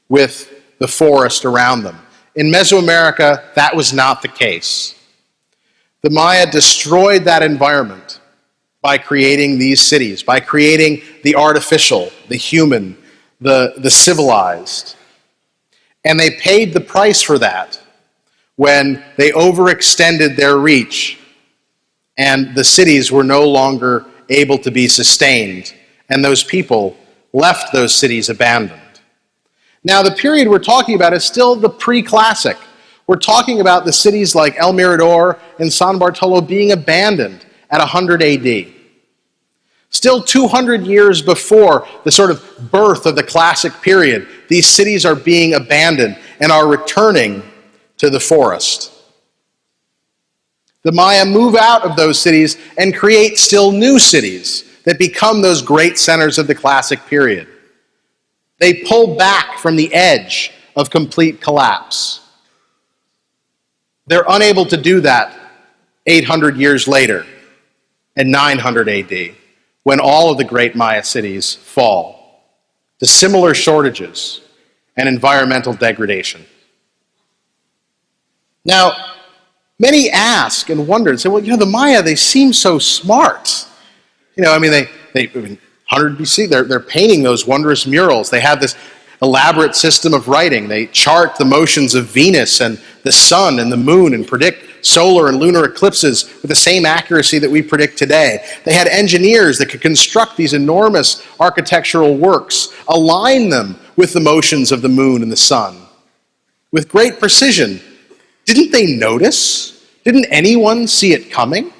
with the forest around them. In Mesoamerica, that was not the case. The Maya destroyed that environment by creating these cities, by creating the artificial, the human, the civilized. And they paid the price for that when they overextended their reach and the cities were no longer able to be sustained, and those people left those cities abandoned. Now, the period we're talking about is still the pre-classic. We're talking about the cities like El Mirador and SanBartolo being abandoned at 100 AD. Still 200 years before the sort of birth of the classic period, these cities are being abandoned and are returning to the forest. The Maya move out of those cities and create still new cities that become those great centers of the classic period. They pull back from the edge of complete collapse. They're unable to do that 800 years later in 900 AD, when all of the great Maya cities fall to similar shortages and environmental degradation. Now, many ask and wonder and say, well, the Maya, they seem so smart. They 100 BC, they're painting those wondrous murals. They have this elaborate system of writing. They chart the motions of Venus and the sun and the moon and predict solar and lunar eclipses with the same accuracy that we predict today. They had engineers that could construct these enormous architectural works, align them with the motions of the moon and the sun with great precision. Didn't they notice? Didn't anyone see it coming?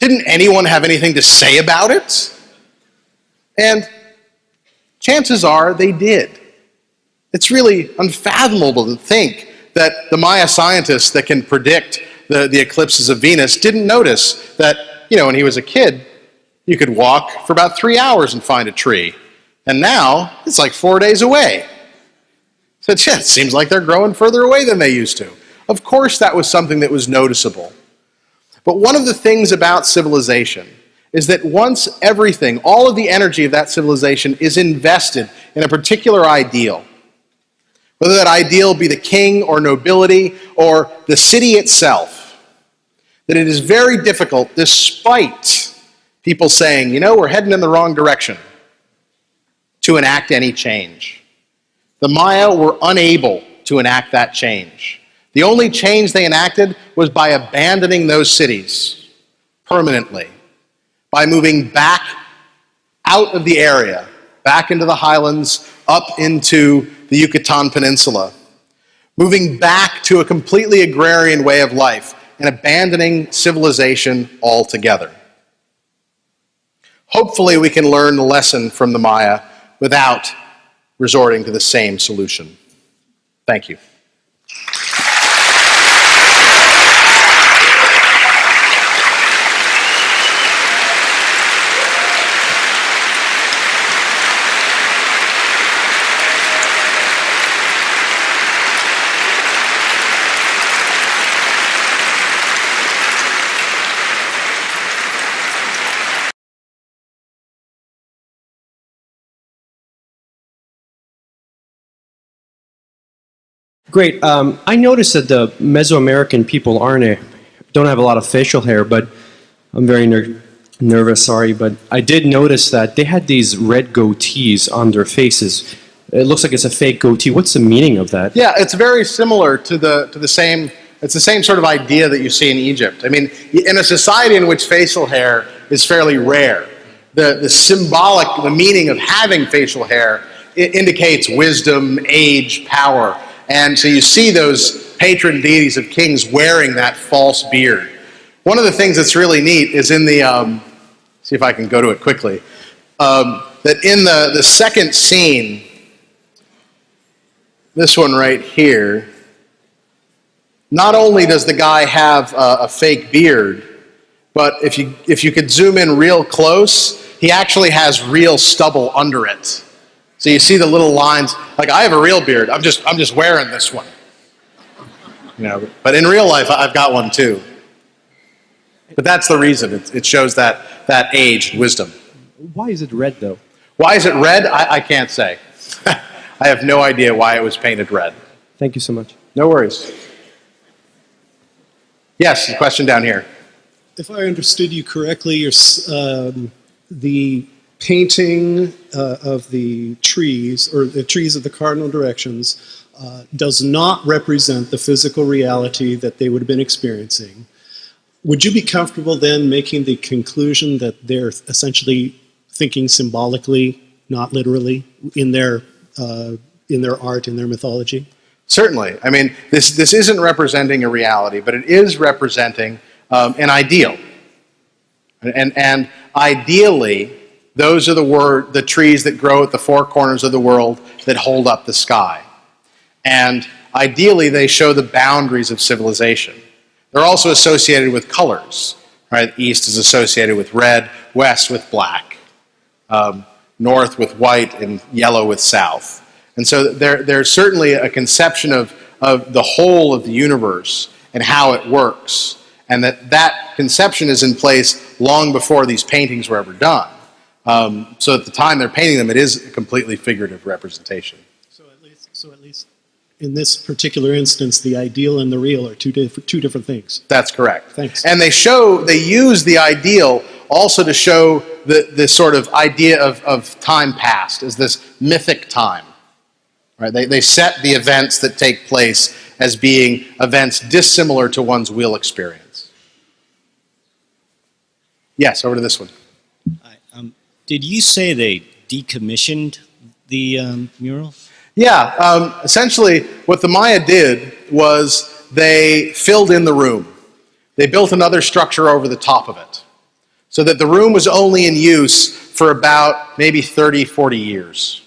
Didn't anyone have anything to say about it? And chances are they did. It's really unfathomable to think that the Maya scientists that can predict the eclipses of Venus didn't notice that, when he was a kid, you could walk for about 3 hours and find a tree. And now, it's like 4 days away. So it seems like they're growing further away than they used to. Of course that was something that was noticeable. But one of the things about civilization is that once everything, all of the energy of that civilization is invested in a particular ideal, whether that ideal be the king or nobility or the city itself, that it is very difficult, despite people saying, we're heading in the wrong direction, to enact any change. The Maya were unable to enact that change. The only change they enacted was by abandoning those cities permanently, by moving back out of the area, back into the highlands, up into the Yucatan Peninsula, moving back to a completely agrarian way of life and abandoning civilization altogether. Hopefully we can learn the lesson from the Maya without resorting to the same solution. Thank you. Great. I noticed that the Mesoamerican people don't have a lot of facial hair, but I'm very nervous, sorry, but I did notice that they had these red goatees on their faces. It looks like it's a fake goatee. What's the meaning of that? Yeah, it's very similar to the same. It's the same sort of idea that you see in Egypt. I mean, in a society in which facial hair is fairly rare, the meaning of having facial hair, it indicates wisdom, age, power. And so you see those patron deities of kings wearing that false beard. One of the things that's really neat is in the, see if I can go to it quickly, that in the second scene, this one right here, not only does the guy have a fake beard, but if you could zoom in real close, he actually has real stubble under it. So you see the little lines. Like, I have a real beard. I'm just wearing this one. You know, but in real life, I've got one too. But that's the reason. It shows that age and wisdom. Why is it red, though? Why is it red? I can't say. I have no idea why it was painted red. Thank you so much. No worries. Yes, a question down here. If I understood you correctly, the painting of the trees, or the trees of the cardinal directions, does not represent the physical reality that they would have been experiencing. Would you be comfortable then making the conclusion that they're essentially thinking symbolically, not literally, in their art, in their mythology? Certainly. I mean, this isn't representing a reality, but it is representing an ideal. And ideally, those are the trees that grow at the four corners of the world that hold up the sky. And ideally, they show the boundaries of civilization. They're also associated with colors. Right? East is associated with red, west with black, north with white, and yellow with south. And so there's certainly a conception of the whole of the universe and how it works, and that conception is in place long before these paintings were ever done. So at the time they're painting them, it is a completely figurative representation. So at least in this particular instance, the ideal and the real are two different things. That's correct. Thanks. And they use the ideal also to show the sort of idea of time past as this mythic time. Right? They set the events that take place as being events dissimilar to one's real experience. Yes, over to this one. Did you say they decommissioned the mural? Yeah, essentially what the Maya did was they filled in the room. They built another structure over the top of it, so that the room was only in use for about maybe 30, 40 years.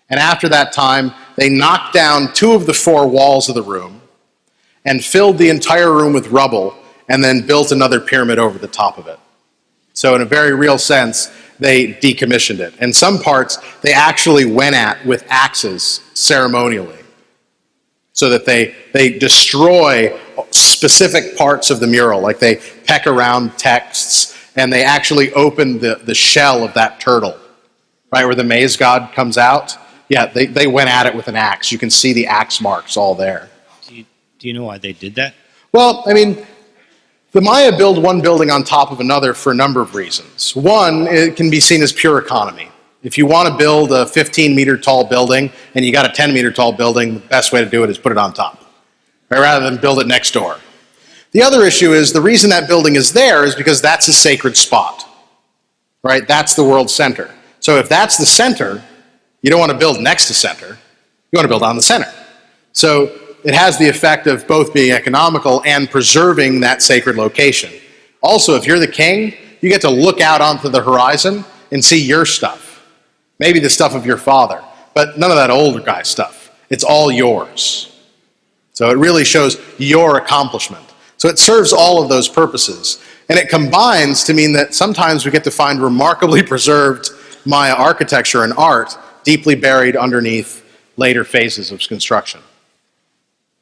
And after that time, they knocked down 2 of the 4 walls of the room and filled the entire room with rubble, and then built another pyramid over the top of it. So in a very real sense, they decommissioned it. And some parts they actually went at with axes ceremonially, so that they destroy specific parts of the mural, like they peck around texts, and they actually open the shell of that turtle, right, where the Maize God comes out. Yeah, they went at it with an axe. You can see the axe marks all there. Do you know why they did that? Well, I mean, the Maya build one building on top of another for a number of reasons. One, it can be seen as pure economy. If you want to build a 15-meter tall building and you got a 10-meter tall building, the best way to do it is put it on top, right, rather than build it next door. The other issue is the reason that building is there is because that's a sacred spot, right? That's the world center. So if that's the center, you don't want to build next to center. You want to build on the center. So it has the effect of both being economical and preserving that sacred location. Also, if you're the king, you get to look out onto the horizon and see your stuff. Maybe the stuff of your father, but none of that older guy stuff. It's all yours. So it really shows your accomplishment. So it serves all of those purposes. And it combines to mean that sometimes we get to find remarkably preserved Maya architecture and art deeply buried underneath later phases of construction.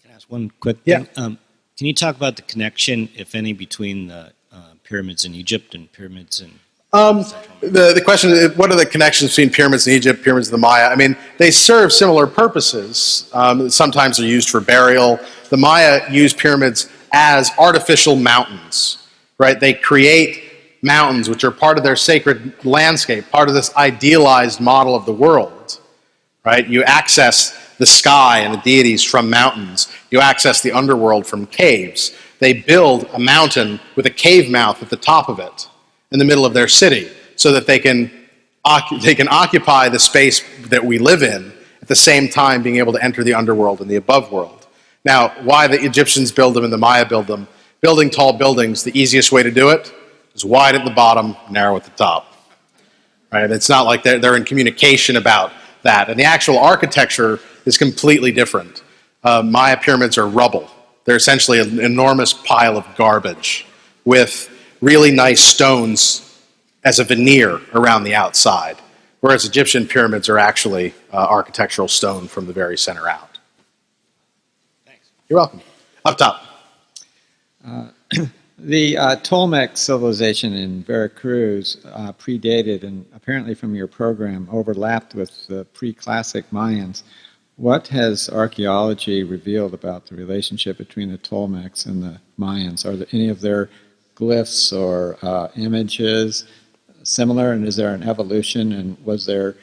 Can I ask one quick thing? Yeah. Can you talk about the connection, if any, between the pyramids in Egypt and pyramids in The question is, what are the connections between pyramids in Egypt, pyramids of the Maya? I mean, they serve similar purposes. Sometimes they're used for burial. The Maya use pyramids as artificial mountains, right? They create mountains which are part of their sacred landscape, part of this idealized model of the world, right? You access the sky and the deities from mountains. You access the underworld from caves. They build a mountain with a cave mouth at the top of it in the middle of their city, so that they can occupy the space that we live in at the same time being able to enter the underworld and the above world. Now, why the Egyptians build them and the Maya build them? Building tall buildings, the easiest way to do it is wide at the bottom, narrow at the top. Right? It's not like they're in communication about that. And the actual architecture is completely different. Maya pyramids are rubble. They're essentially an enormous pile of garbage with really nice stones as a veneer around the outside, whereas Egyptian pyramids are actually architectural stone from the very center out. Thanks. You're welcome. Up top. The Tolmec civilization in Veracruz predated and apparently from your program overlapped with the pre-classic Mayans. What has archaeology revealed about the relationship between the Tolmecs and the Mayans? Are there any of their glyphs or images similar, and is there an evolution, and was there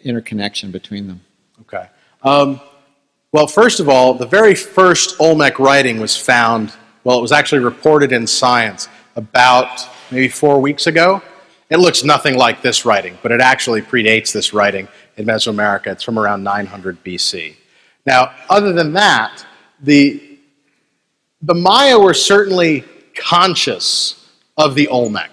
interconnection between them? Okay. Well, first of all, the very first Olmec writing was found, well, it was actually reported in Science about maybe 4 weeks ago. It looks nothing like this writing, but it actually predates this writing in Mesoamerica. It's from around 900 BC. Now, other than that, the Maya were certainly conscious of the Olmec.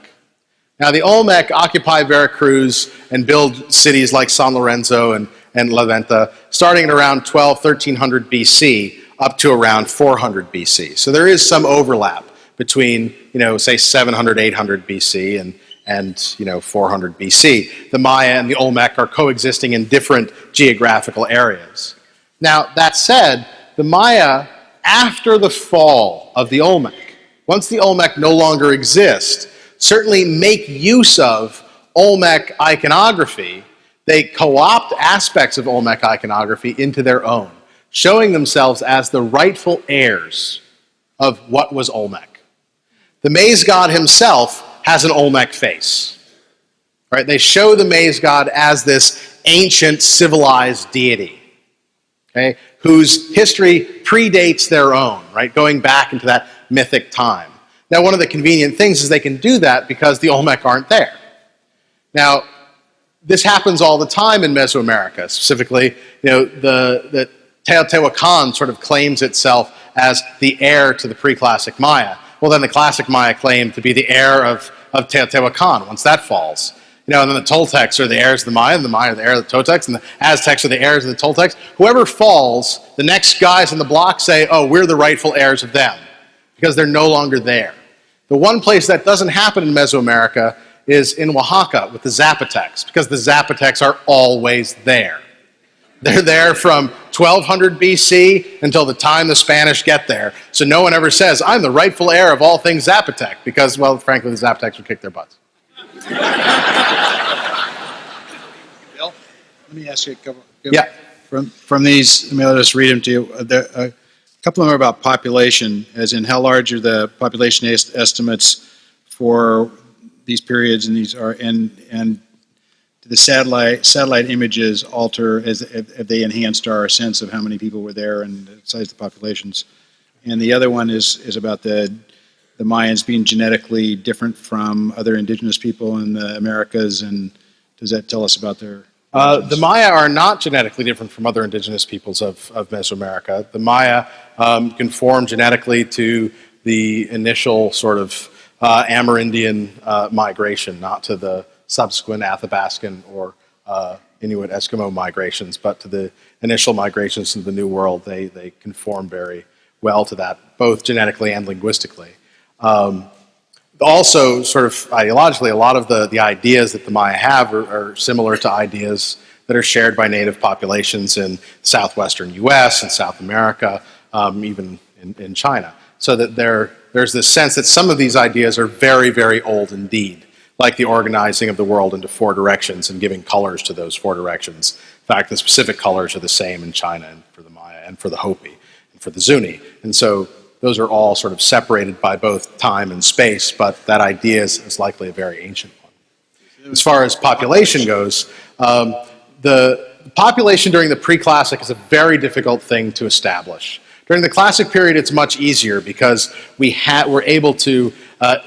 Now, the Olmec occupy Veracruz and build cities like San Lorenzo and La Venta, starting at around 1300 BC up to around 400 BC. So there is some overlap between, say 700, 800 BC and 400 BC. The Maya and the Olmec are coexisting in different geographical areas. Now, that said, the Maya, after the fall of the Olmec, once the Olmec no longer exist, certainly make use of Olmec iconography. They co-opt aspects of Olmec iconography into their own, showing themselves as the rightful heirs of what was Olmec. The Maize God himself has an Olmec face. Right? They show the Maize God as this ancient civilized deity, okay, whose history predates their own, right, going back into that mythic time. Now, one of the convenient things is they can do that because the Olmec aren't there. Now, this happens all the time in Mesoamerica. Specifically, the Teotihuacan sort of claims itself as the heir to the pre-classic Maya. Well, then the classic Maya claim to be the heir of Teotihuacan once that falls. And then the Toltecs are the heirs of the Maya, and the Maya are the heirs of the Toltecs, and the Aztecs are the heirs of the Toltecs. Whoever falls, the next guys in the block say, oh, we're the rightful heirs of them, because they're no longer there. The one place that doesn't happen in Mesoamerica is in Oaxaca with the Zapotecs, because the Zapotecs are always there. They're there from 1200 BC until the time the Spanish get there. So no one ever says, I'm the rightful heir of all things Zapotec, because, well, frankly, the Zapotecs would kick their butts. Bill, let me ask you a couple. Yeah. From these, I'll just read them to you. A couple of them are about population, as in how large are the population estimates for these periods, and these are and do the satellite images alter as if they enhanced our sense of how many people were there and the size of the populations. And the other one is about the Mayans being genetically different from other indigenous people in the Americas, and does that tell us about their The Maya are not genetically different from other indigenous peoples of Mesoamerica. The Maya conform genetically to the initial sort of Amerindian migration, not to the subsequent Athabascan or Inuit Eskimo migrations, but to the initial migrations into the New World. They conform very well to that, both genetically and linguistically. Also, sort of ideologically, a lot of the ideas that the Maya have are similar to ideas that are shared by native populations in southwestern US and South America, even in China. So that there's this sense that some of these ideas are very, very old indeed. like the organizing of the world into 4 directions and giving colors to those 4 directions. In fact, the specific colors are the same in China and for the Maya and for the Hopi and for the Zuni. And so those are all sort of separated by both time and space, but that idea is likely a very ancient one. As far as population goes, the population during the pre-classic is a very difficult thing to establish. During the classic period, it's much easier because we're able to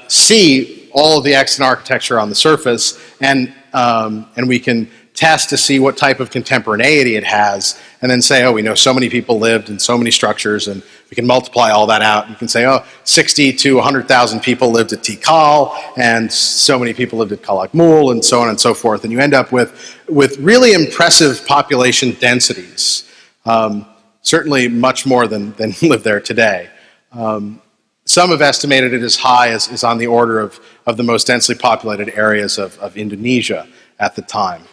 see all of the extant architecture on the surface, and we can test to see what type of contemporaneity it has, and then say, oh, we know so many people lived in so many structures, and we can multiply all that out. You can say, oh, 60 to 100,000 people lived at Tikal, and so many people lived at Calakmul, and so on and so forth, and you end up with really impressive population densities, certainly much more than live there today. Some have estimated it as high as on the order of the most densely populated areas of Indonesia at the time.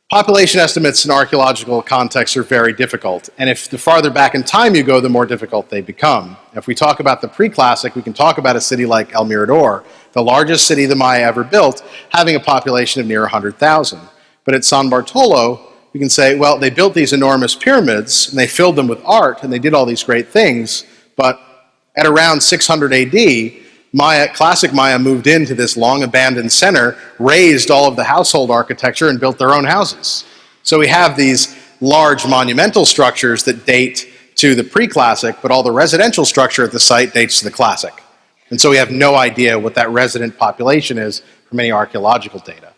Population estimates in archaeological contexts are very difficult, and if the farther back in time you go, the more difficult they become. If we talk about the pre-classic, we can talk about a city like El Mirador, the largest city the Maya ever built, having a population of near 100,000. But at SanBartolo, we can say, well, they built these enormous pyramids, and they filled them with art, and they did all these great things, but at around 600 AD, classic Maya moved into this long abandoned center, raised all of the household architecture, and built their own houses. So we have these large monumental structures that date to the pre-classic, but all the residential structure at the site dates to the classic. And so we have no idea what that resident population is from any archaeological data.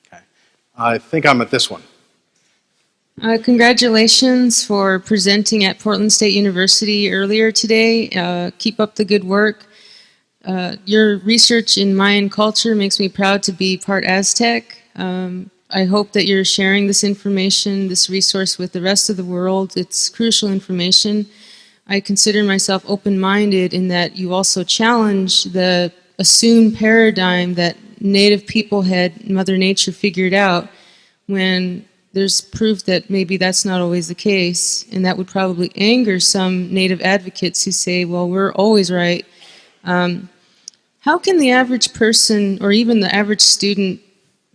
Okay. I think I'm at this one. Congratulations for presenting at Portland State University earlier today. Keep up the good work. Your research in Mayan culture makes me proud to be part Aztec. I hope that you're sharing this information, this resource with the rest of the world. It's crucial information. I consider myself open-minded in that you also challenge the assumed paradigm that Native people had Mother Nature figured out, when there's proof that maybe that's not always the case, and that would probably anger some Native advocates who say, well, we're always right. How can the average person, or even the average student,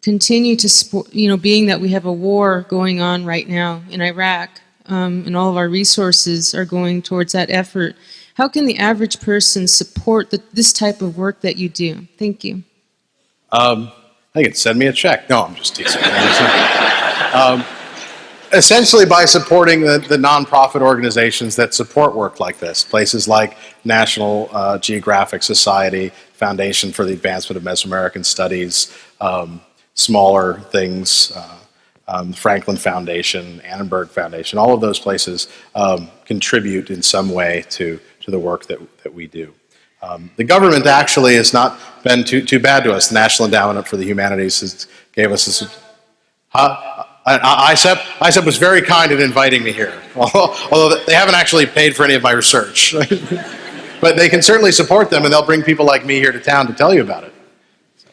continue to support, being that we have a war going on right now in Iraq, and all of our resources are going towards that effort, how can the average person support this type of work that you do? Thank you. They could send me a check. No, I'm just teasing. Essentially by supporting the nonprofit organizations that support work like this, places like National Geographic Society, Foundation for the Advancement of Mesoamerican Studies, smaller things, Franklin Foundation, Annenberg Foundation, all of those places contribute in some way to the work that we do. The government actually has not been too bad to us. The National Endowment for the Humanities gave us this. ISEP was very kind in inviting me here, although they haven't actually paid for any of my research. But they can certainly support them, and they'll bring people like me here to town to tell you about it. So,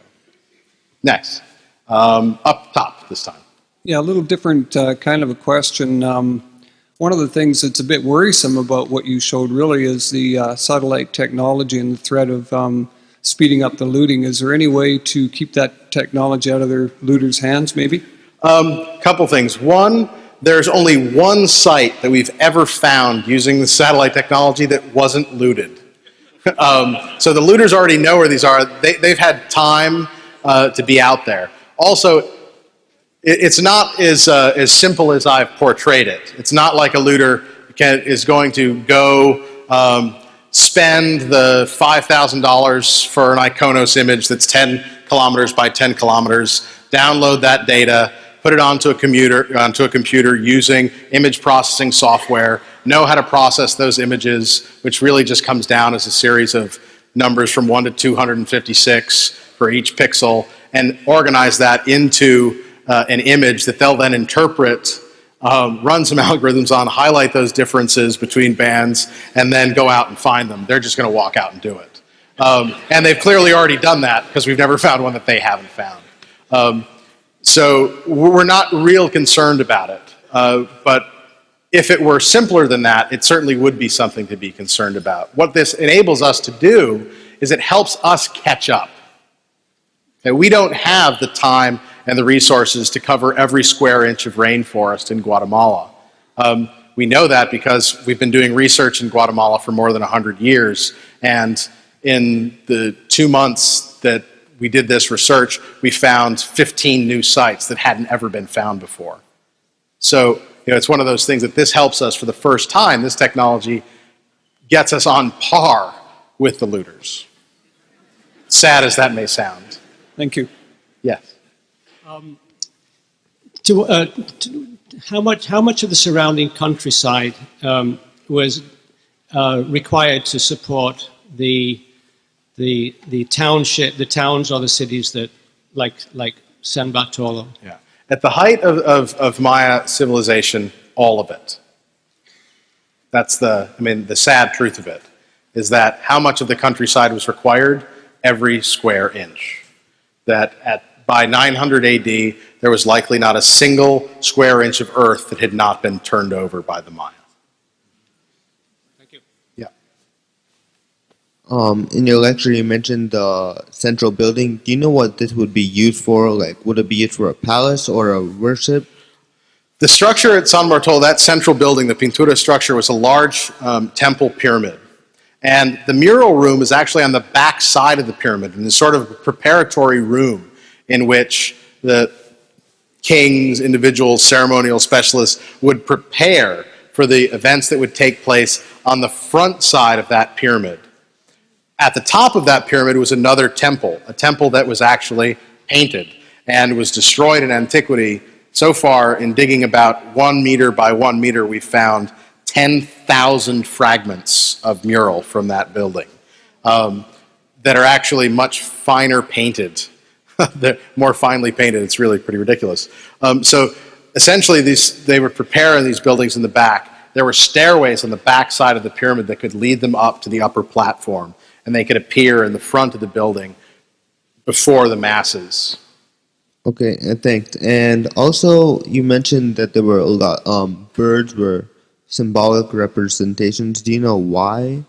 next. Up top this time. Yeah, a little different kind of a question. One of the things that's a bit worrisome about what you showed really is the satellite technology and the threat of speeding up the looting. Is there any way to keep that technology out of their looters' hands, maybe? Couple things. One, there's only one site that we've ever found using the satellite technology that wasn't looted. So the looters already know where these are. They've had time to be out there. Also, it's not as simple as I've portrayed it. It's not like a looter is going to go spend the $5,000 for an Iconos image that's 10 kilometers by 10 kilometers, download that data, put it onto a computer using image processing software, know how to process those images, which really just comes down as a series of numbers from 1 to 256 for each pixel, and organize that into an image that they'll then interpret, run some algorithms on, highlight those differences between bands, and then go out and find them. They're just going to walk out and do it. And they've clearly already done that because we've never found one that they haven't found. So we're not real concerned about it. But if it were simpler than that, it certainly would be something to be concerned about. What this enables us to do is it helps us catch up. Okay, we don't have the time and the resources to cover every square inch of rainforest in Guatemala. We know that because we've been doing research in Guatemala for more than 100 years, and in the 2 months that we did this research, we found 15 new sites that hadn't ever been found before. So, it's one of those things that this helps us for the first time. This technology gets us on par with the looters. Sad as that may sound. Thank you. Yes. How much of the surrounding countryside was required to support the township, the towns or the cities that like SanBartolo? Yeah. At the height of Maya civilization, all of it. That's the sad truth of it, is that how much of the countryside was required? Every square inch. That by 900 AD, there was likely not a single square inch of earth that had not been turned over by the Maya. Thank you. Yeah. In your lecture, you mentioned the central building. Do you know what this would be used for? Like, would it be used for a palace or a worship? The structure at SanBartolo, that central building, the Pintura structure, was a large temple pyramid. And the mural room is actually on the back side of the pyramid, and it's sort of a preparatory room in which the kings, individuals, ceremonial specialists would prepare for the events that would take place on the front side of that pyramid. At the top of that pyramid was another temple, a temple that was actually painted and was destroyed in antiquity. So far, in digging about 1 meter by 1 meter, we found 10,000 fragments of mural from that building that are actually much finer painted. They're more finely painted. It's really pretty ridiculous. So essentially, they would prepare these buildings in the back. There were stairways on the back side of the pyramid that could lead them up to the upper platform, and they could appear in the front of the building before the masses. Okay, thanks. And also, you mentioned that there were a lot, birds were symbolic representations. Do you know why?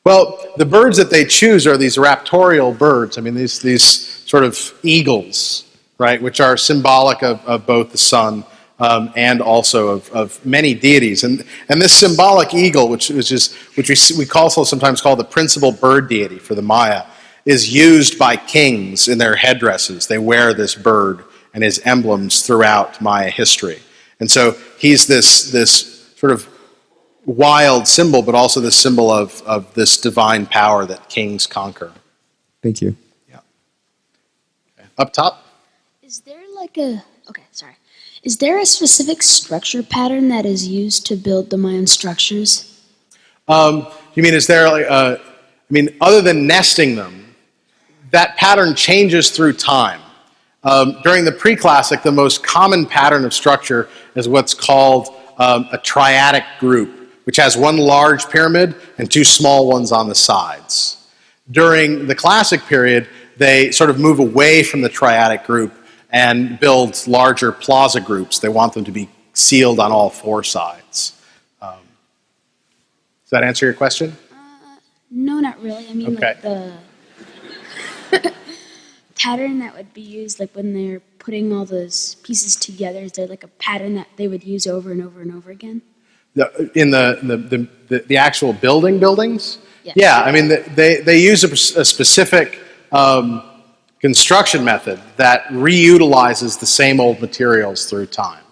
Well, the birds that they choose are these raptorial birds. I mean, these sort of eagles, right, which are symbolic of both the sun and also of many deities. And this symbolic eagle, which we also sometimes call the principal bird deity for the Maya, is used by kings in their headdresses. They wear this bird and his emblems throughout Maya history. And so he's this sort of wild symbol, but also the symbol of this divine power that kings conquer. Thank you. Yeah. Okay. Up top? Is there Is there a specific structure pattern that is used to build the Mayan structures? You mean, is there other than nesting them, that pattern changes through time. During the pre-classic, the most common pattern of structure is what's called a triadic group, which has one large pyramid and two small ones on the sides. During the classic period, they sort of move away from the triadic group and build larger plaza groups. They want them to be sealed on all four sides. Does that answer your question? No, not really. I mean, okay. Like the pattern that would be used, like when they're putting all those pieces together, is there like a pattern that they would use over and over and over again? In the actual buildings? Yes. Yeah, I mean, they use a specific construction method that reutilizes the same old materials through time.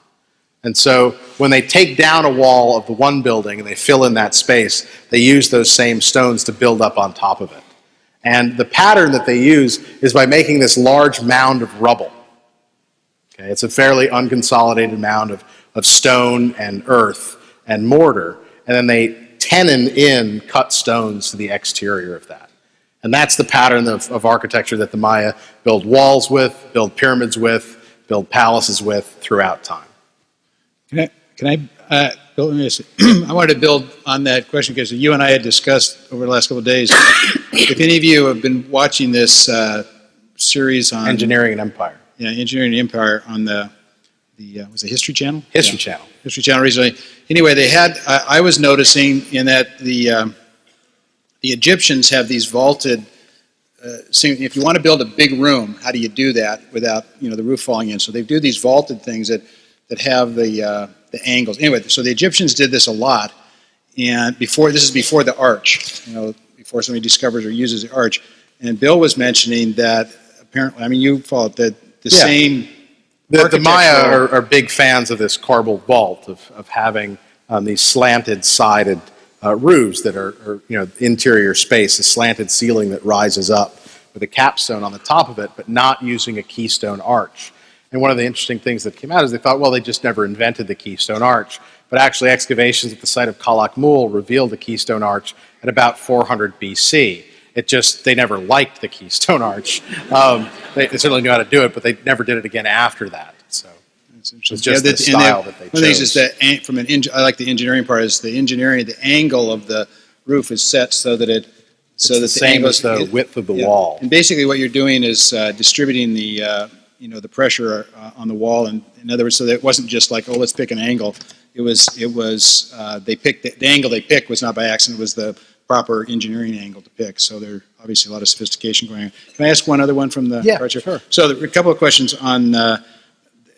And so when they take down a wall of the one building and they fill in that space, they use those same stones to build up on top of it. And the pattern that they use is by making this large mound of rubble. Okay, it's a fairly unconsolidated mound of stone and earth and mortar, and then they tenon in cut stones to the exterior of that. And that's the pattern of architecture that the Maya build walls with, build pyramids with, build palaces with throughout time. Can I build on this? I wanted to build on that question because you and I had discussed over the last couple of days. If any of you have been watching this series on Engineering and Empire. Yeah, Engineering and Empire on the was it History Channel? History Channel. History Channel recently. Anyway, they had. I was noticing in that the Egyptians have these vaulted if you want to build a big room, how do you do that without, the roof falling in? So they do these vaulted things that have the angles. Anyway, so the Egyptians did this a lot, and this is before the arch, before somebody discovers or uses the arch. And Bill was mentioning that apparently, you followed the same. The Maya are big fans of this corbelled vault, of having these slanted sided roofs that are interior space, a slanted ceiling that rises up with a capstone on the top of it, but not using a keystone arch. And one of the interesting things that came out is they thought, well, they just never invented the keystone arch. But actually, excavations at the site of Mural revealed the keystone arch at about 400 BC. They never liked the keystone arch. They certainly knew how to do it, but they never did it again after that. So it's just the style that they chose. One of the things is that I like the engineering part, is the engineering, the angle of the roof is set so that the same as the width of the wall. And basically what you're doing is distributing the the pressure on the wall, and in other words, so that it wasn't just like, let's pick an angle. It was they picked the angle they picked was not by accident. It was the proper engineering angle to pick. So there's obviously a lot of sophistication going on. Can I ask one other one from the archer? Sure. So there are a couple of questions on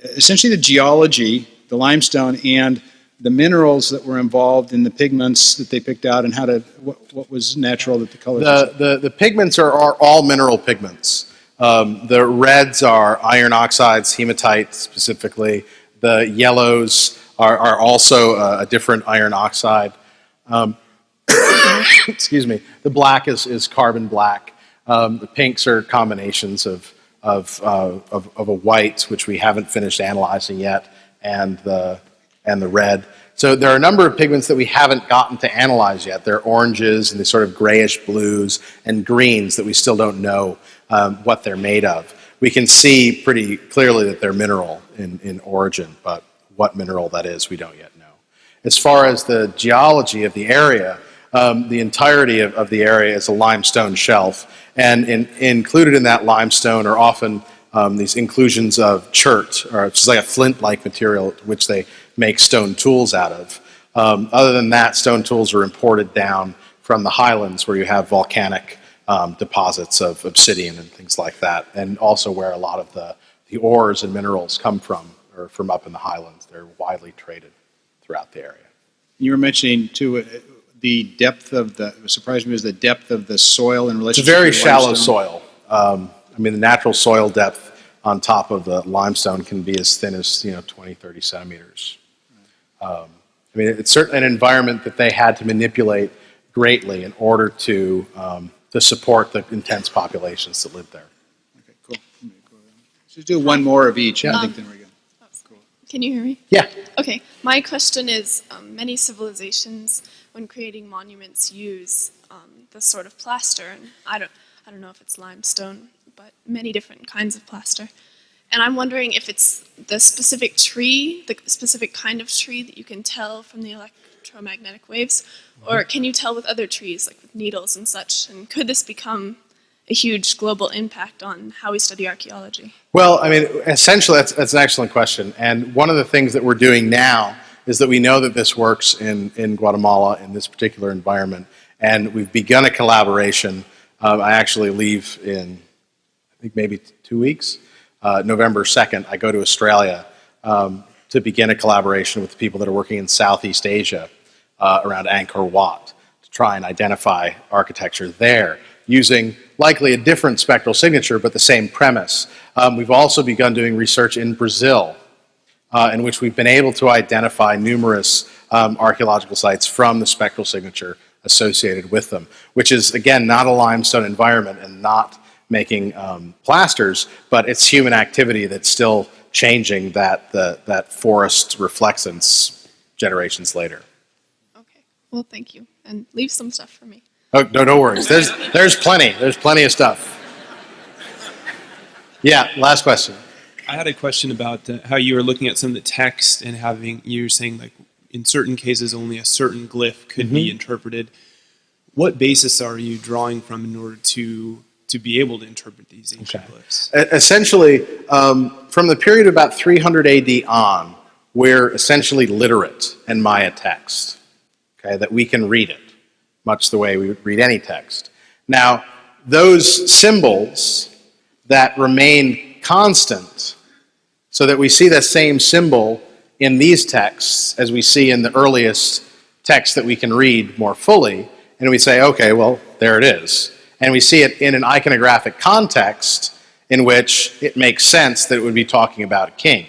essentially the geology, the limestone, and the minerals that were involved in the pigments that they picked out, and what was natural that the colors. The pigments are all mineral pigments. The reds are iron oxides, hematite specifically. The yellows are also a different iron oxide. Excuse me. The black is carbon black. The pinks are combinations of a white, which we haven't finished analyzing yet, and the red. So there are a number of pigments that we haven't gotten to analyze yet. They're oranges and these sort of grayish blues and greens that we still don't know what they're made of. We can see pretty clearly that they're mineral in origin, but what mineral that is, we don't yet know. As far as the geology of the area, the entirety of the area is a limestone shelf, and included in that limestone are often these inclusions of chert, which is like a flint-like material which they make stone tools out of. Other than that, stone tools are imported down from the highlands where you have volcanic deposits of obsidian and things like that, and also where a lot of the ores and minerals come from, or from up in the highlands. They're widely traded throughout the area. You were mentioning, too, the depth of what surprised me is the depth of the soil in relation to the limestone. It's a very shallow limestone. soil. The natural soil depth on top of the limestone can be as thin as 20, 30 centimeters. It's certainly an environment that they had to manipulate greatly in order to support the intense populations that lived there. Okay, cool. So do one more of each. I think then we're good. Cool. Can you hear me? Yeah. Okay. My question is, many civilizations, when creating monuments, use this sort of plaster, and I don't know if it's limestone, but many different kinds of plaster. And I'm wondering if it's the specific tree, the specific kind of tree that you can tell from the electromagnetic waves, or can you tell with other trees, like with needles and such? And could this become a huge global impact on how we study archaeology? Well, essentially, that's an excellent question. And one of the things that we're doing now is that we know that this works in Guatemala in this particular environment, and we've begun a collaboration. I actually leave in, I think, maybe 2 weeks. November 2nd, I go to Australia to begin a collaboration with the people that are working in Southeast Asia around Angkor Wat to try and identify architecture there using likely a different spectral signature but the same premise. We've also begun doing research in Brazil in which we've been able to identify numerous archaeological sites from the spectral signature associated with them, which is, again, not a limestone environment and not making plasters, but it's human activity that's still changing that forest reflexance generations later. Okay, well, thank you, and leave some stuff for me. Oh, no worries. There's plenty. There's plenty of stuff. Yeah, last question. I had a question about how you were looking at some of the text and you were saying, like, in certain cases only a certain glyph could be interpreted. What basis are you drawing from in order to be able to interpret these ancient glyphs? Essentially, from the period of about 300 AD on, we're essentially literate in Maya text, that we can read it, much the way we would read any text. Now, those symbols that remain constant, so that we see the same symbol in these texts as we see in the earliest texts that we can read more fully, and we say, okay, well, there it is. And we see it in an iconographic context in which it makes sense that it would be talking about a king.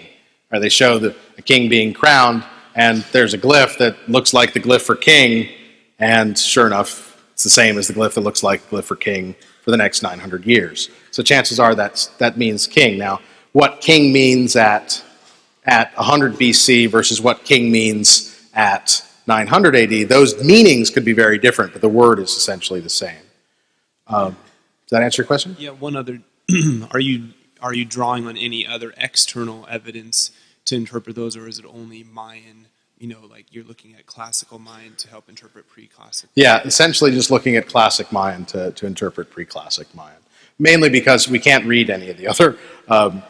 Or they show a king being crowned, and there's a glyph that looks like the glyph for king, and sure enough, it's the same as the glyph that looks like the glyph for king for the next 900 years. So chances are that means king. Now, what king means at 100 BC versus what king means at 900 AD, those meanings could be very different, but the word is essentially the same. Does that answer your question? Yeah, one other. Are you drawing on any other external evidence to interpret those, or is it only Mayan? Like you're looking at classical Mayan to help interpret pre-classic? Yeah, essentially just looking at classic Mayan to interpret pre-classic Mayan. Mainly because we can't read any of the other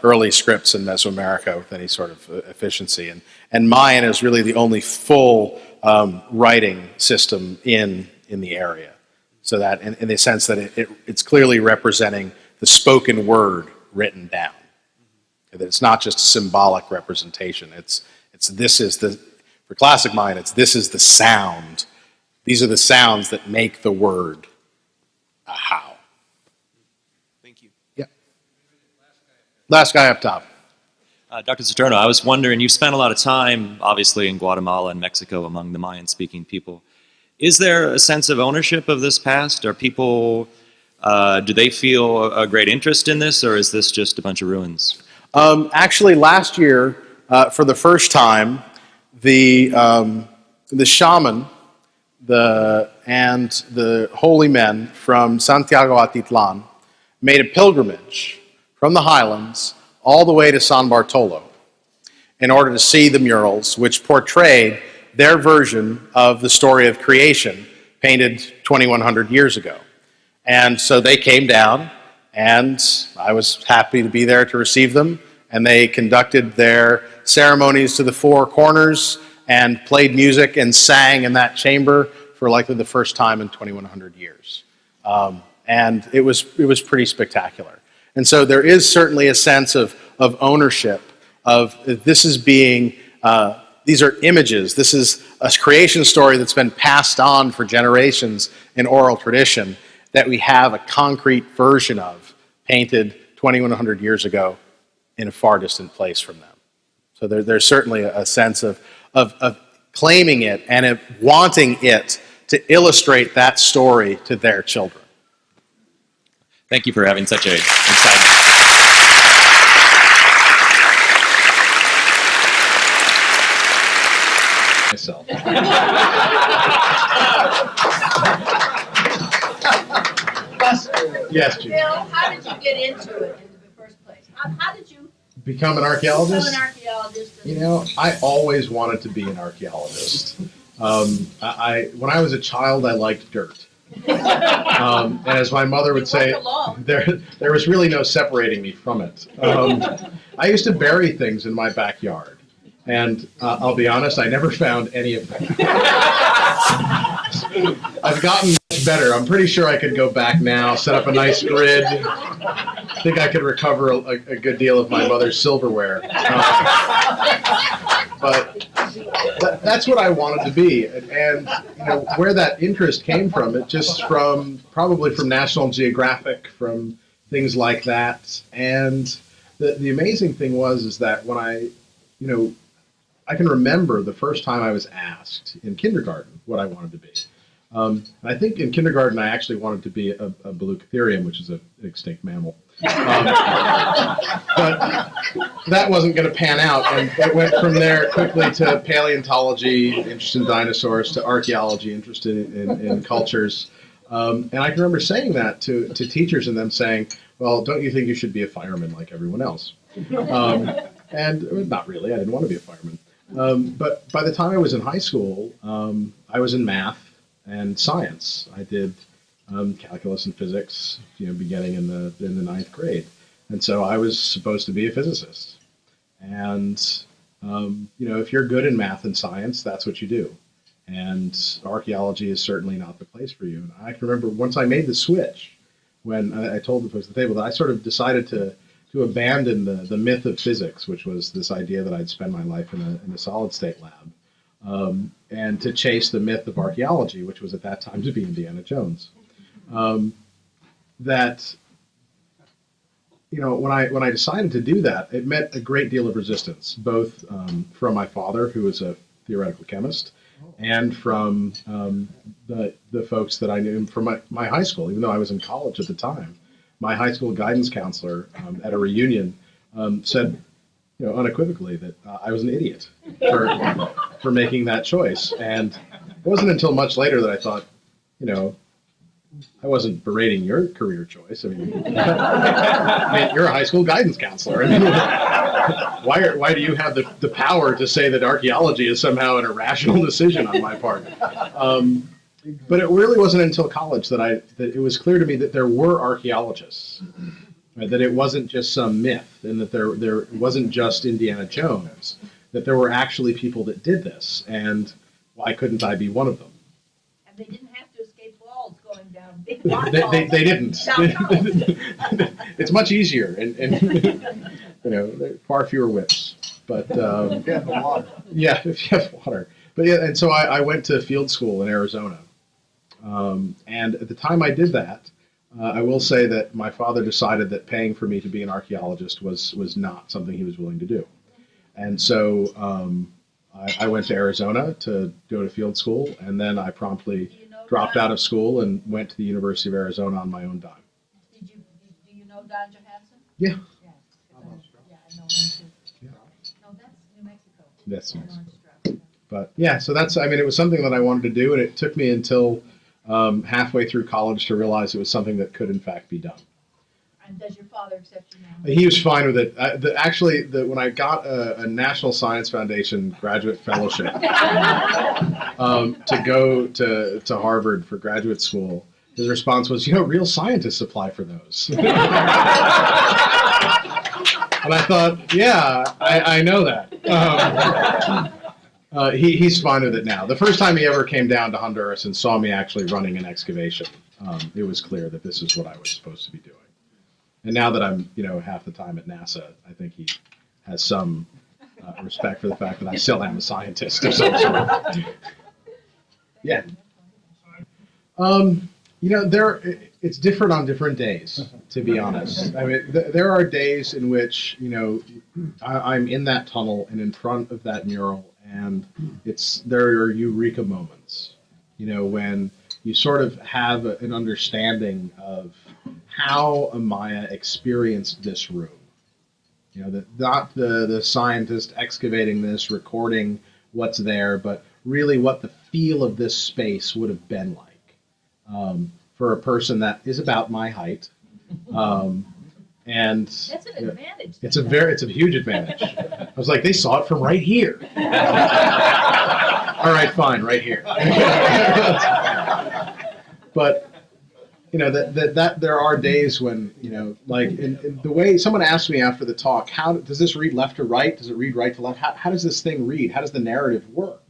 early scripts in Mesoamerica with any sort of efficiency. And Mayan is really the only full writing system in the area. So that in the sense that it's clearly representing the spoken word written down. That it's not just a symbolic representation. For classic Mayan, this is the sound. These are the sounds that make the word a how. Thank you. Yeah. Last guy up top. Dr. Saturno, I was wondering, you spent a lot of time, obviously, in Guatemala and Mexico among the Mayan-speaking people. Is there a sense of ownership of this past? Are people, do they feel a great interest in this, or is this just a bunch of ruins? Actually, last year, for the first time, the shaman and the holy men from Santiago Atitlan made a pilgrimage from the highlands all the way to SanBartolo in order to see the murals, which portrayed their version of the story of creation painted 2,100 years ago. And so they came down, and I was happy to be there to receive them, and they conducted their ceremonies to the four corners and played music and sang in that chamber for likely the first time in 2,100 years. And it was pretty spectacular. And so there is certainly a sense of ownership of this is being, these are images. This is a creation story that's been passed on for generations in oral tradition that we have a concrete version of painted 2,100 years ago in a far distant place from them. So there's certainly a sense of claiming it and wanting it to illustrate that story to their children. Thank you for having such a exciting... myself. Yes, Jim. Bill, how did you get into it in the first place? How did you Become an archaeologist? become an archaeologist? You know, I always wanted to be an archaeologist. When I was a child, I liked dirt. And as my mother would say, there was really no separating me from it. I used to bury things in my backyard. And I'll be honest, I never found any of them. I've gotten much better. I'm pretty sure I could go back now, set up a nice grid. I think I could recover a good deal of my mother's silverware. But that's what I wanted to be. And you know, where that interest came from, it just probably from National Geographic, from things like that. And the amazing thing is that when I can remember the first time I was asked in kindergarten what I wanted to be. I think in kindergarten I actually wanted to be a Baluchitherium, which is an extinct mammal. But that wasn't going to pan out, and it went from there quickly to paleontology, interest in dinosaurs, to archaeology, interest in cultures. And I can remember saying that to teachers and them saying, well, don't you think you should be a fireman like everyone else? And not really, I didn't want to be a fireman. But by the time I was in high school, I was in math and science. I did calculus and physics, beginning in the ninth grade, and so I was supposed to be a physicist. And if you're good in math and science, that's what you do. And archaeology is certainly not the place for you. And I can remember once I made the switch, when I told the folks at the table that I sort of decided to abandon the myth of physics, which was this idea that I'd spend my life in a solid state lab, and to chase the myth of archaeology, which was at that time to be Indiana Jones. That, you know, when I decided to do that, it met a great deal of resistance, both from my father, who was a theoretical chemist, and from the folks that I knew from my high school, even though I was in college at the time. My high school guidance counselor at a reunion said, you know, unequivocally that I was an idiot for making that choice. And it wasn't until much later that I thought, you know, I wasn't berating your career choice. I mean, you're a high school guidance counselor. I mean, why do you have the power to say that archaeology is somehow an irrational decision on my part? But it really wasn't until college that it was clear to me that there were archaeologists, right? That it wasn't just some myth, and that there wasn't just Indiana Jones, that there were actually people that did this, and why couldn't I be one of them? And they didn't have to escape walls going down big They didn't. It's much easier, and you know, there are far fewer whips. But if you have water. Yeah, if you have water. But yeah, and so I went to field school in Arizona. And at the time I did that, I will say that my father decided that paying for me to be an archaeologist was not something he was willing to do. And so I went to Arizona to go to field school, and then I promptly dropped out of school and went to the University of Arizona on my own dime. Do you know Don Johansson? Yeah. Yeah, I know him too. Yeah. No, that's New Mexico. That's nice. But yeah, so I mean, it was something that I wanted to do, and it took me until halfway through college to realize it was something that could in fact be done. And does your father accept you now? He was fine with it. Actually, when I got a National Science Foundation graduate fellowship to go to Harvard for graduate school, his response was, you know, real scientists apply for those. And I thought, yeah, I know that. He's fine with it now. The first time he ever came down to Honduras and saw me actually running an excavation, it was clear that this is what I was supposed to be doing. And now that I'm, you know, half the time at NASA, I think he has some respect for the fact that I still am a scientist of some sort. Yeah. You know, it's different on different days, to be honest. I mean, there are days in which, you know, I'm in that tunnel and in front of that mural, and there are eureka moments, you know, when you sort of have an understanding of how a Maya experienced this room. You know, not the scientist excavating this, recording what's there, but really what the feel of this space would have been like for a person that is about my height. And that's an advantage. It's a huge advantage. I was like, they saw it from right here. All right, fine, right here. But you know that there are days when, you know, like in the way someone asked me after the talk, how does this read left to right? Does it read right to left? How does this thing read? How does the narrative work?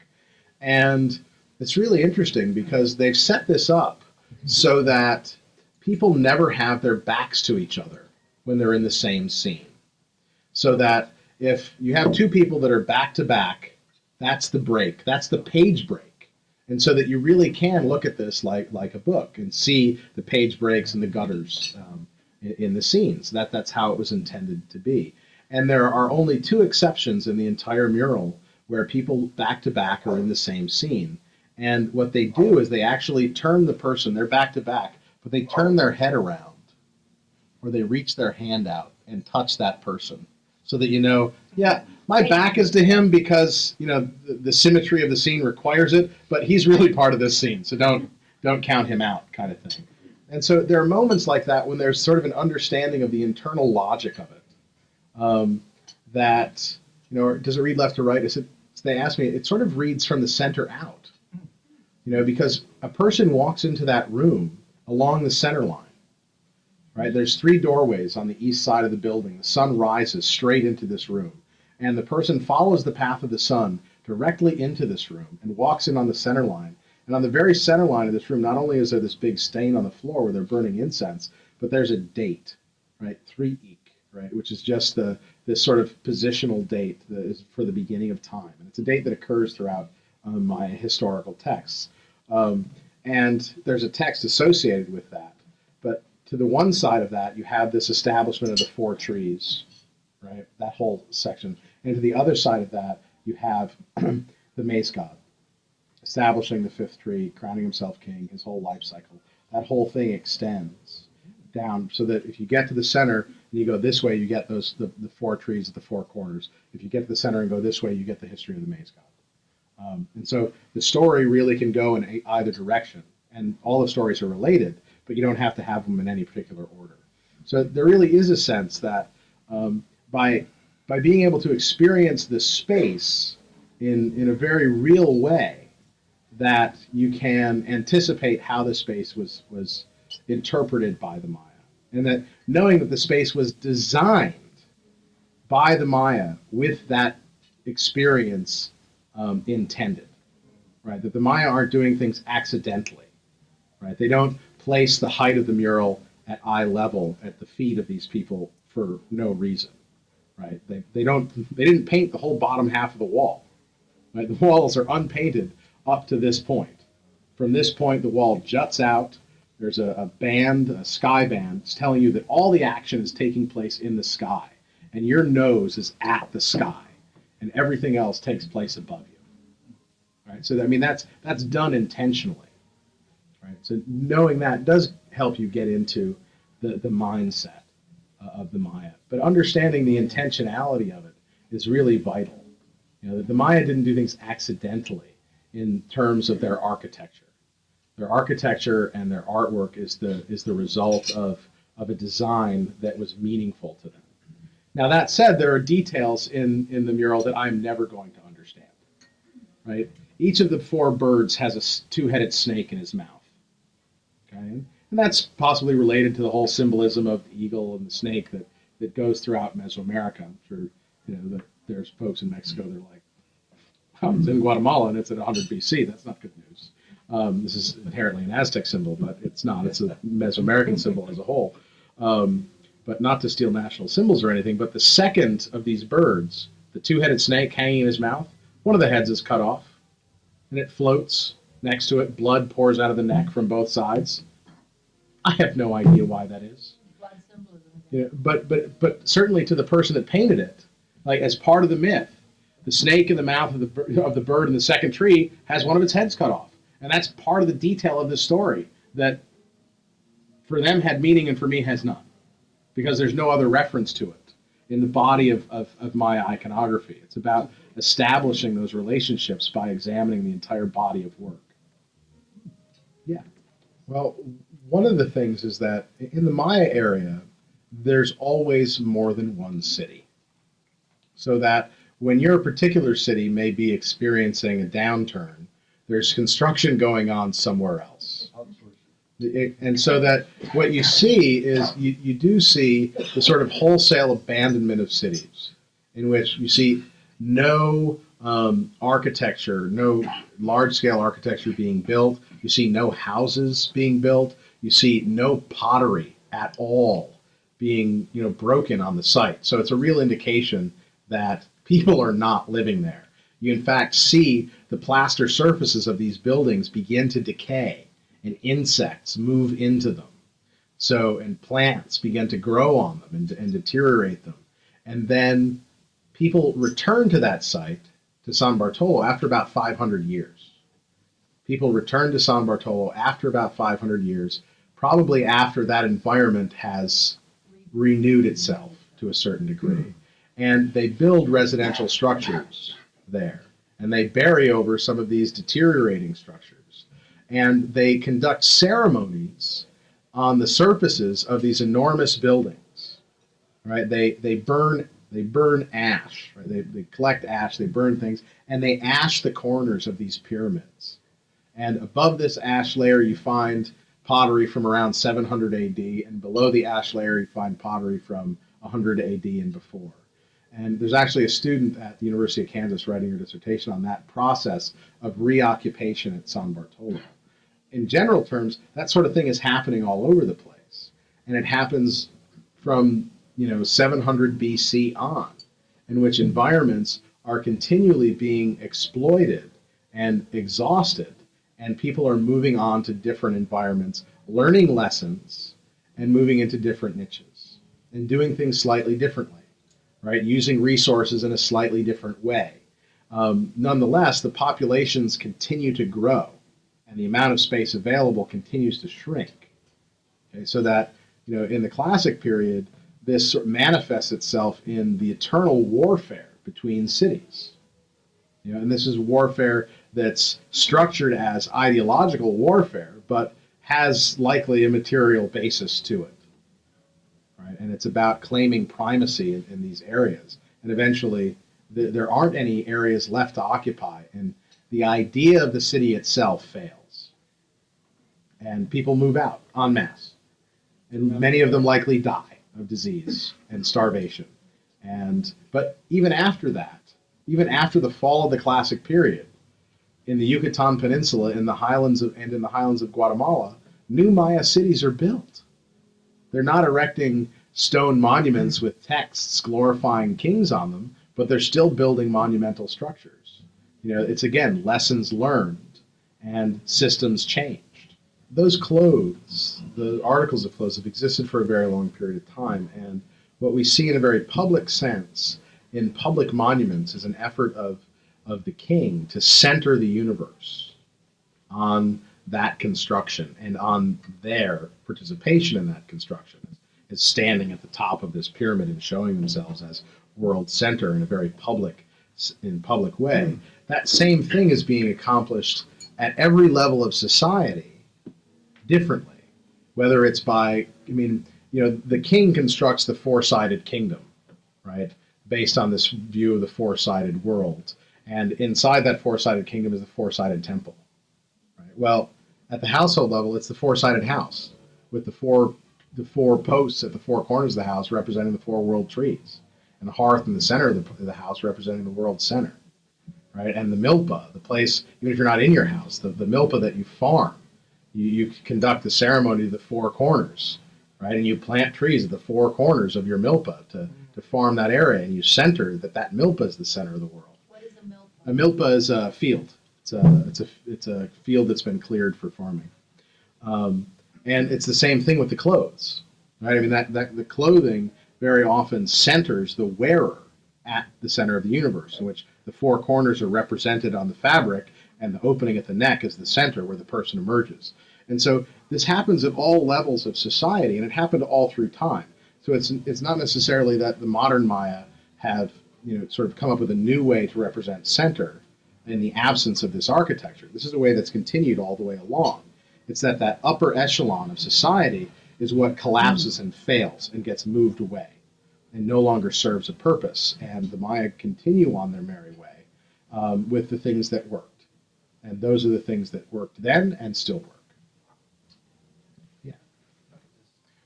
And it's really interesting because they've set this up so that people never have their backs to each other when they're in the same scene. So that if you have two people that are back to back, that's the break. That's the page break. And so that you really can look at this like a book and see the page breaks and the gutters in the scenes. That's how it was intended to be. And there are only two exceptions in the entire mural where people back to back are in the same scene. And what they do is they actually turn the person, they're back to back, but they turn their head around or they reach their hand out and touch that person so that, you know, yeah, my back is to him because, you know, the symmetry of the scene requires it, but he's really part of this scene, so don't count him out, kind of thing. And so there are moments like that when there's sort of an understanding of the internal logic of it. That, you know, does it read left to right? They ask me, it sort of reads from the center out. You know, because a person walks into that room along the center line. Right? There's 3 doorways on the east side of the building. The sun rises straight into this room. And the person follows the path of the sun directly into this room and walks in on the center line. And on the very center line of this room, not only is there this big stain on the floor where they're burning incense, but there's a date, right? 3 eek, right? Which is just this sort of positional date that is for the beginning of time. And it's a date that occurs throughout my historical texts. And there's a text associated with that. But to the one side of that, you have this establishment of the 4 trees, right? That whole section. And to the other side of that, you have the Maize God, establishing the 5th tree, crowning himself king, his whole life cycle. That whole thing extends down so that if you get to the center and you go this way, you get the 4 trees at the 4 corners. If you get to the center and go this way, you get the history of the Maize God. And so the story really can go in either direction, and all the stories are related, but you don't have to have them in any particular order. So there really is a sense that by being able to experience this space in a very real way, that you can anticipate how the space was interpreted by the Maya, and that knowing that the space was designed by the Maya with that experience intended, right? That the Maya aren't doing things accidentally, right? They don't place the height of the mural at eye level at the feet of these people for no reason, right? They didn't paint the whole bottom half of the wall, right? The walls are unpainted up to this point. From this point, the wall juts out. There's a band, a sky band, it's telling you that all the action is taking place in the sky, and your nose is at the sky, and everything else takes place above you. Right? So I mean that's done intentionally. Right? So knowing that does help you get into the mindset of the Maya. But understanding the intentionality of it is really vital. You know, the Maya didn't do things accidentally in terms of their architecture. Their architecture and their artwork is the result of a design that was meaningful to them. Now that said, there are details in the mural that I'm never going to understand. Right? Each of the 4 birds has a 2-headed snake in his mouth. Okay? And that's possibly related to the whole symbolism of the eagle and the snake that goes throughout Mesoamerica. I'm sure that there's folks in Mexico that are like, oh, it's in Guatemala and it's at 100 BC. That's not good news. This is inherently an Aztec symbol, but it's not. It's a Mesoamerican symbol as a whole. But not to steal national symbols or anything, but the second of these birds, the 2-headed snake hanging in his mouth, one of the heads is cut off, and it floats next to it. Blood pours out of the neck from both sides. I have no idea why that is. Yeah, but certainly to the person that painted it, like as part of the myth, the snake in the mouth of the bird in the second tree has one of its heads cut off, and that's part of the detail of the story that for them had meaning and for me has none, because there's no other reference to it in the body of Maya iconography. It's about establishing those relationships by examining the entire body of work. Yeah. Well, one of the things is that in the Maya area, there's always more than one city. So that when your particular city may be experiencing a downturn, there's construction going on somewhere else. And so that what you see is you do see the sort of wholesale abandonment of cities, in which you see no architecture, no large-scale architecture being built. You see no houses being built. You see no pottery at all being broken on the site. So it's a real indication that people are not living there. You in fact see the plaster surfaces of these buildings begin to decay, and insects move into them. So, and plants begin to grow on them and deteriorate them. And then people return to that site, to SanBartolo, after about 500 years. People return to SanBartolo after about 500 years, probably after that environment has renewed itself to a certain degree. And they build residential structures there. And they bury over some of these deteriorating structures. And they conduct ceremonies on the surfaces of these enormous buildings. Right? They burn ash. Right? They collect ash, they burn things, and they ash the corners of these pyramids. And above this ash layer you find pottery from around 700 AD, and below the ash layer you find pottery from 100 AD and before. And there's actually a student at the University of Kansas writing her dissertation on that process of reoccupation at SanBartolo. In general terms, that sort of thing is happening all over the place. And it happens from 700 BC on, in which environments are continually being exploited and exhausted, and people are moving on to different environments, learning lessons, and moving into different niches, and doing things slightly differently, right? Using resources in a slightly different way. Nonetheless, the populations continue to grow, and the amount of space available continues to shrink. Okay, so that in the classic period, this sort of manifests itself in the eternal warfare between cities. And this is warfare that's structured as ideological warfare, but has likely a material basis to it. Right? And it's about claiming primacy in these areas. And eventually, there aren't any areas left to occupy, and the idea of the city itself fails. And people move out en masse. And many of them likely die of disease and starvation. But even after that, even after the fall of the classic period, in the Yucatan Peninsula, in the highlands of Guatemala, new Maya cities are built. They're not erecting stone monuments with texts glorifying kings on them, but they're still building monumental structures. It's again lessons learned and systems changed. Those clothes, the articles of clothes, have existed for a very long period of time, and what we see in a very public sense in public monuments is an effort of the king to center the universe on that construction and on their participation in that construction, as standing at the top of this pyramid and showing themselves as world center in a very public way. That same thing is being accomplished at every level of society differently, whether it's by, the king constructs the four-sided kingdom, right, based on this view of the four-sided world. And inside that four-sided kingdom is the four-sided temple. Right? Well, at the household level, it's the four-sided house with the four posts at the four corners of the house representing the four world trees, and the hearth in the center of the house representing the world center. Right? And the milpa, the place, even if you're not in your house, the milpa that you farm, you conduct the ceremony to the four corners, right? And you plant trees at the four corners of your milpa to farm that area, and you center that milpa is the center of the world. What is a milpa? A milpa is a field. It's a field that's been cleared for farming, and it's the same thing with the clothes, right? I mean that the clothing very often centers the wearer at the center of the universe, in which the four corners are represented on the fabric, and the opening at the neck is the center where the person emerges. And so this happens at all levels of society, and it happened all through time. So it's not necessarily that the modern Maya have sort of come up with a new way to represent center in the absence of this architecture. This is a way that's continued all the way along. It's that upper echelon of society is what collapses and fails and gets moved away and no longer serves a purpose. And the Maya continue on their merry way with the things that worked. And those are the things that worked then and still work. Yeah.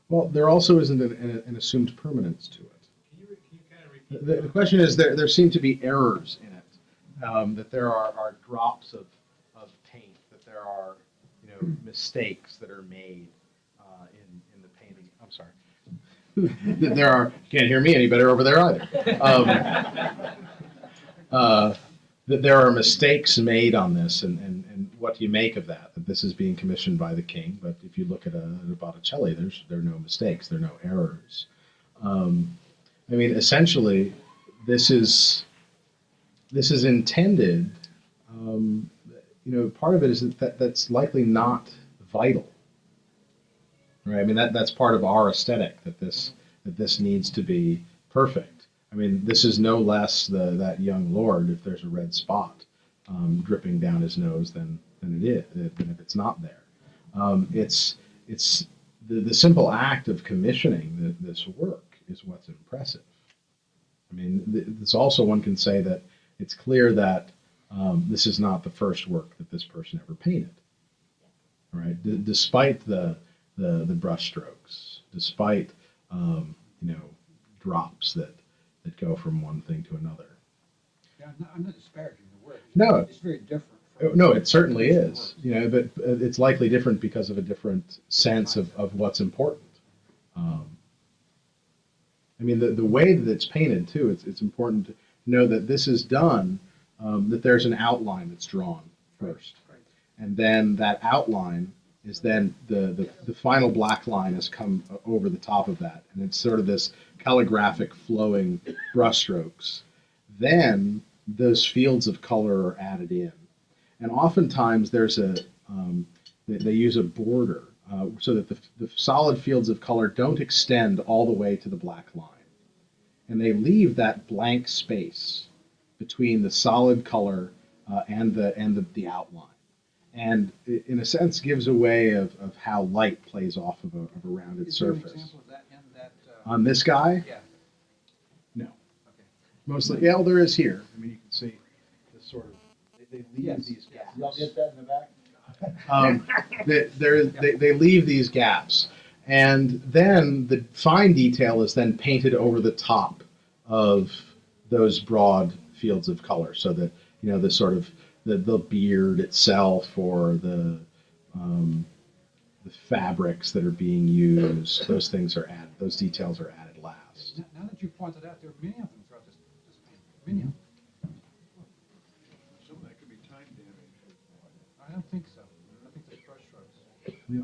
Well, there also isn't an assumed permanence to it. Can you kind of repeat The question is, there seem to be errors in it, that there are drops of paint, that there are mistakes that are made in the painting. I'm sorry. That there are, can't hear me any better over there either. That there are mistakes made on this, and what do you make of that? That this is being commissioned by the king, but if you look at a Botticelli, there are no mistakes, there are no errors. I mean, essentially, this is intended. Part of it is that's likely not vital, right? I mean, that's part of our aesthetic, that this needs to be perfect. I mean, this is no less that young lord if there's a red spot dripping down his nose than if it's not there. It's the simple act of commissioning this work is what's impressive. I mean, it's also, one can say that it's clear that this is not the first work that this person ever painted, right? Despite the brush strokes, despite drops that go from one thing to another. Yeah, I'm not disparaging the work. No, it's very different. No, it certainly is. But it's likely different because of a different sense of what's important. I mean, the way that it's painted too, it's important to know that this is done, that there's an outline that's drawn first. And then that outline is then the final black line has come over the top of that. And it's sort of this calligraphic flowing brushstrokes. Then those fields of color are added in. And oftentimes there's they use a border so that the solid fields of color don't extend all the way to the black line. And they leave that blank space between the solid color and the outline. And it, in a sense, gives a way of how light plays off of a rounded surface. Is there an example of that in that? On this guy? Yeah. No. Okay. Mostly, yeah, well, there is here. I mean, you can see this sort of, they leave these gaps. Y'all get that in the back? They leave these gaps. And then the fine detail is then painted over the top of those broad fields of color so that, you know, the sort of the beard itself or the fabrics that are being used, those things are added, those details are added last. Now that you pointed out, there are many of them throughout this painting. Many of them. Some of that could be time damage. I don't think so. I think they're brush strokes. Yeah.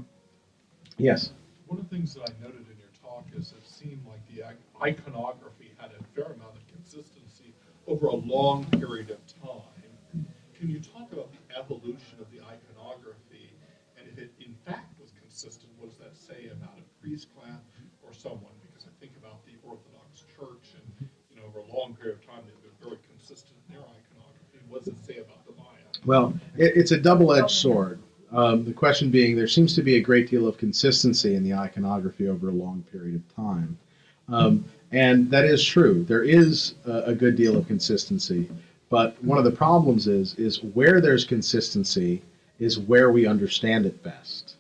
Yes. One of the things that I noted in your talk is it seemed like the iconography had a fair amount of consistency over a long period of time. Can you talk about the evolution of the iconography, and if it in fact was consistent, what does that say about a priest class or someone? Because I think about the Orthodox Church, and you know, over a long period of time they've been very consistent in their iconography. What does it say about the Maya? Well, it's a double-edged sword. The question being, there seems to be a great deal of consistency in the iconography over a long period of time. And that is true. There is a good deal of consistency. But one of the problems is where there's consistency is where we understand it best.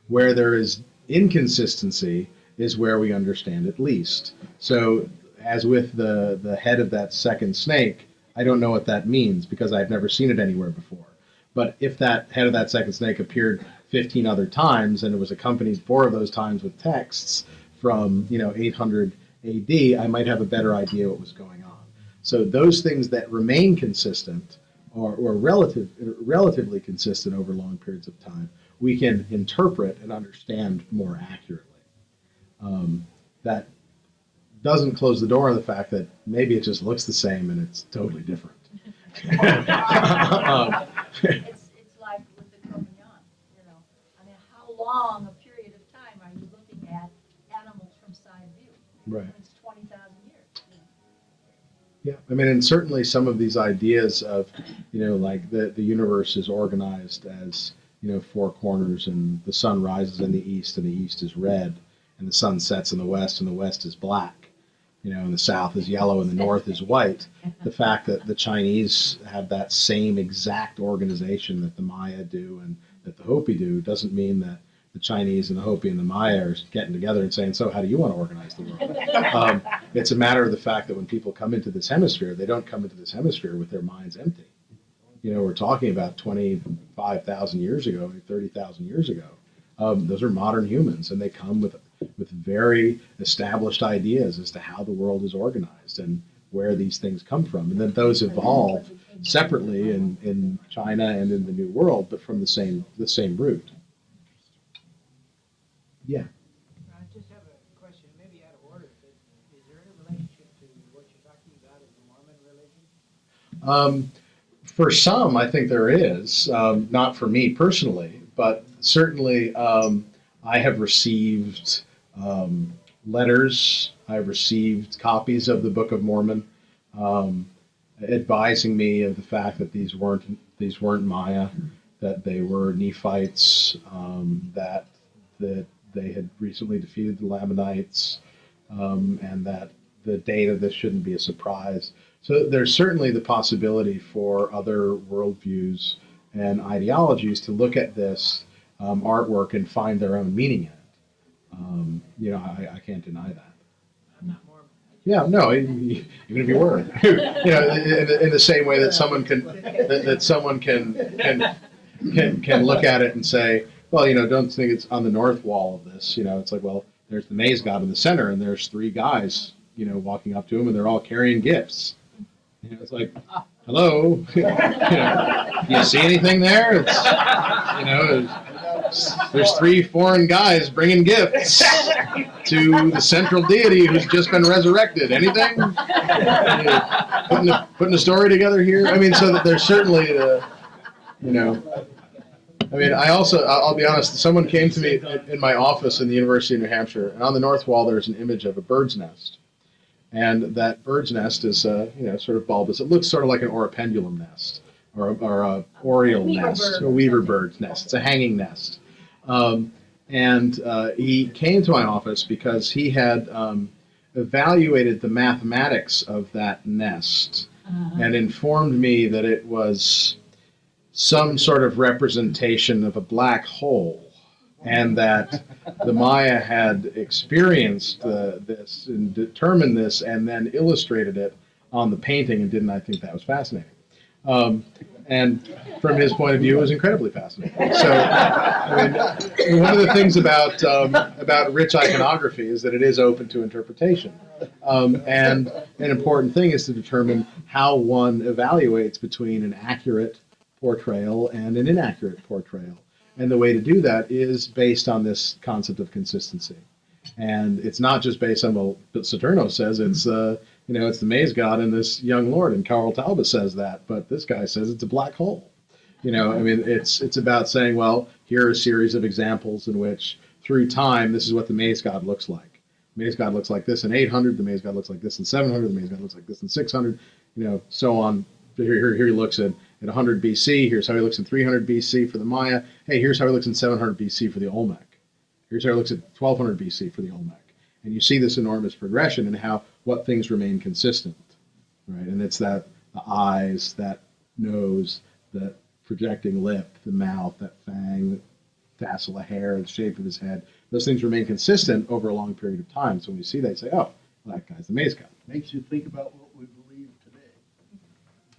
Where there is inconsistency is where we understand it least. So as with the head of that second snake, I don't know what that means because I've never seen it anywhere before. But if that head of that second snake appeared 15 other times and it was accompanied 4 of those times with texts from 800 AD, I might have a better idea what was going on. So those things that remain consistent or relatively consistent over long periods of time, we can interpret and understand more accurately. That doesn't close the door on the fact that maybe it just looks the same and it's totally different. It's like with the Cro-Magnon, you know. I mean, how long a period of time are you looking at animals from side view? Right. It's 20,000 years. Yeah, I mean, and certainly some of these ideas of, like the universe is organized as, 4 corners, and the sun rises in the east, and the east is red, and the sun sets in the west, and the west is black. And the south is yellow and the north is white. The fact that the Chinese have that same exact organization that the Maya do and that the Hopi do doesn't mean that the Chinese and the Hopi and the Maya are getting together and saying, so how do you want to organize the world? It's a matter of the fact that when people come into this hemisphere, they don't come into this hemisphere with their minds empty. We're talking about 25,000 years ago, 30,000 years ago. Those are modern humans, and they come with very established ideas as to how the world is organized and where these things come from. And then those evolve separately in China and in the New World, but from the same root. Yeah. I just have a question, maybe out of order, but is there any relationship to what you're talking about as the Mormon religion? For some, I think there is. Not for me personally, but certainly I have received letters. I've received copies of the Book of Mormon, advising me of the fact that these weren't Maya, that they were Nephites, that they had recently defeated the Lamanites, and that the date of this shouldn't be a surprise. So there's certainly the possibility for other worldviews and ideologies to look at this artwork and find their own meaning in it. I can't deny that. I'm not Mormon. Yeah, no, even if you were, in the same way that someone can look at it and say, well, don't think it's on the north wall of this. It's like, well, there's the Maize God in the center, and there's three guys, walking up to him, and they're all carrying gifts. It's like, hello, do you see anything there? There's three foreign guys bringing gifts to the central deity who's just been resurrected. Anything? Putting a story together here? So that there's certainly I'll be honest, someone came to me in my office in the University of New Hampshire, and on the north wall there's an image of a bird's nest. And that bird's nest is, sort of bulbous. It looks sort of like an oripendulum nest, or a oriole nest, a weaver bird's nest. It's a hanging nest. He came to my office because he had evaluated the mathematics of that nest and informed me that it was some sort of representation of a black hole, and that the Maya had experienced this and determined this and then illustrated it on the painting, and didn't I think that was fascinating? And from his point of view, it was incredibly fascinating. So, one of the things about rich iconography is that it is open to interpretation. And an important thing is to determine how one evaluates between an accurate portrayal and an inaccurate portrayal. And the way to do that is based on this concept of consistency. And it's not just based on, well, Saturno says it's it's the Maize God and this young lord, and Carl Talbot says that, but this guy says it's a black hole. It's about saying, well, here are a series of examples in which, through time, this is what the Maize God looks like. The Maize God looks like this in 800, the Maize God looks like this in 700, the Maize God looks like this in 600, so on. Here he looks at 100 BC, here's how he looks in 300 BC for the Maya. Hey, here's how he looks in 700 BC for the Olmec. Here's how he looks at 1200 BC for the Olmec. And you see this enormous progression in what things remain consistent, right? And it's that the eyes, that nose, that projecting lip, the mouth, that fang, that tassel of hair, the shape of his head. Those things remain consistent over a long period of time. So when you see that, you say, oh, well, that guy's the Maize God. Makes you think about what we believe today.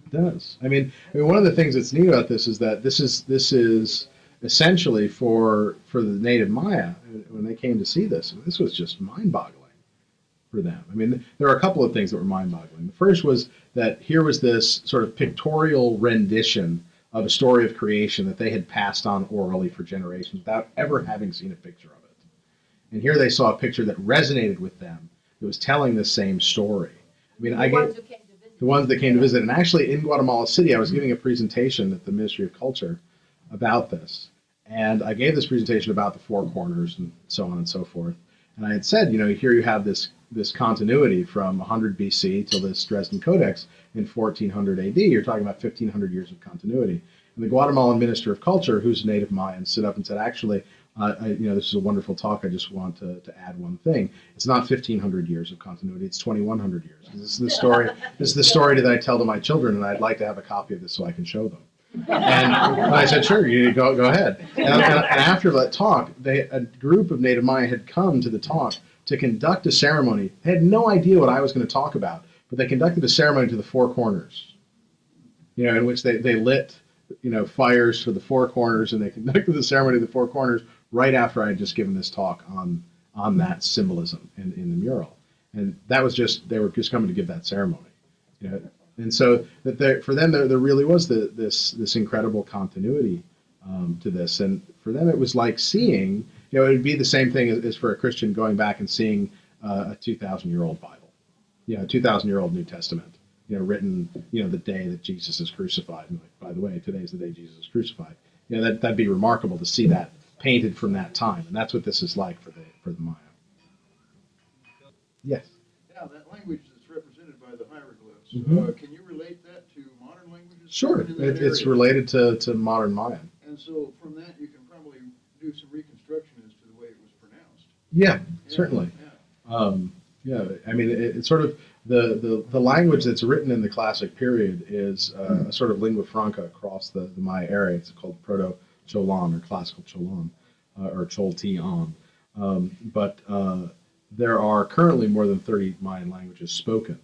It does. One of the things that's neat about this is that this is essentially for the native Maya, when they came to see this was just mind-boggling for them. There are a couple of things that were mind-boggling. The first was that here was this sort of pictorial rendition of a story of creation that they had passed on orally for generations without ever having seen a picture of it. And here they saw a picture that resonated with them. It was telling the same story. The ones that came to visit. And actually in Guatemala City, I was giving a presentation at the Ministry of Culture about this. And I gave this presentation about the four corners and so on and so forth. And I had said, here you have this continuity from 100 BC till this Dresden Codex in 1400 AD. You're talking about 1,500 years of continuity. And the Guatemalan Minister of Culture, who's a native Mayan, stood up and said, actually, this is a wonderful talk. I just want to add one thing. It's not 1,500 years of continuity. It's 2,100 years. This is the story. This is the story that I tell to my children, and I'd like to have a copy of this so I can show them. And I said, sure, you go ahead. And after that talk, a group of native Maya had come to the talk to conduct a ceremony. They had no idea what I was going to talk about, but they conducted a ceremony to the four corners, in which they lit, fires for the four corners, and they conducted the ceremony to the four corners right after I had just given this talk on that symbolism in the mural. And that was they were just coming to give that ceremony. And so that for them, there really was this incredible continuity to this. And for them, it was like seeing, it would be the same thing as for a Christian going back and seeing a 2,000-year-old Bible, a 2,000-year-old New Testament, written, the day that Jesus is crucified. And by the way, today's the day Jesus is crucified. That'd be remarkable to see that painted from that time. And that's what this is like for the Maya. Yes. Yeah, that language that's represented by the hieroglyphs, Mm-hmm. Can you relate that to modern languages? Sure. It's related to modern Mayan. And so from that, you can probably do some reconstruction as to the way it was pronounced. Yeah, certainly. Yeah. It's sort of the language that's written in the classic period is a sort of lingua franca across the Maya area. It's called Proto-Cholon or Classical Cholon or Chol-Tian. But there are currently more than 30 Mayan languages spoken.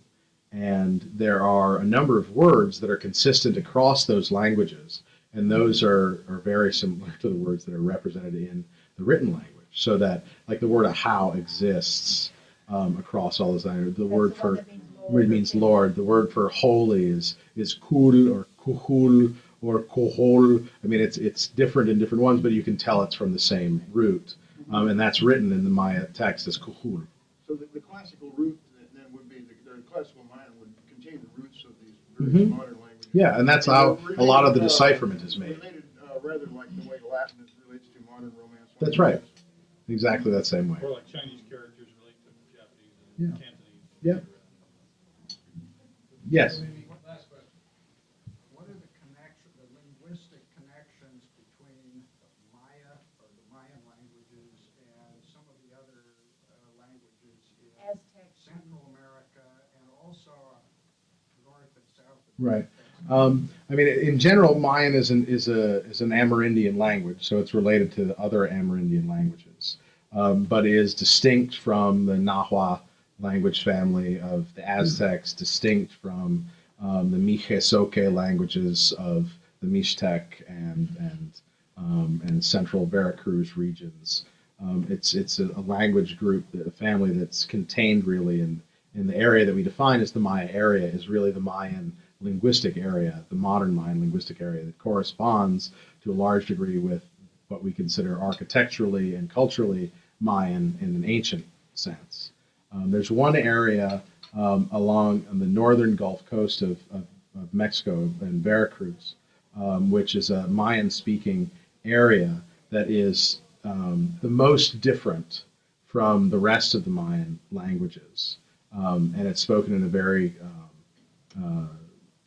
And there are a number of words that are consistent across those languages. And those are very similar to the words that are represented in the written language. so that like the word how exists across all those languages. The word for it means Lord. The word for holy is kul or kuhul or kohol. I mean, it's different in different ones, but you can tell it's from the same root, and that's written in the Maya text as kuhul. So the classical root then would be, the classical Mayan would contain the roots of these various modern languages. Yeah, and that's how a lot of the decipherment is made. Related, rather like the way Latin relates to modern Romance. That's right. Exactly that same way. Or like Chinese characters relate to Japanese Yeah. and Cantonese. Yeah. Yes. Last question. What are the linguistic connections between Maya or the Mayan languages and some of the other languages in Central America and also north and south? Right. I mean, in general, Mayan is an Amerindian language, so it's related to the other Amerindian languages, but is distinct from the Nahua language family of the Aztecs, distinct from the Mixe-Soque languages of the Mixtec and central Veracruz regions. It's a language group, a family that's contained really in the area that we define as the Maya area is really the Mayan linguistic area, the modern Mayan linguistic area that corresponds to a large degree with what we consider architecturally and culturally Mayan in an ancient sense. There's one area along the northern Gulf Coast of Mexico and Veracruz, which is a Mayan-speaking area that is the most different from the rest of the Mayan languages. And it's spoken in a very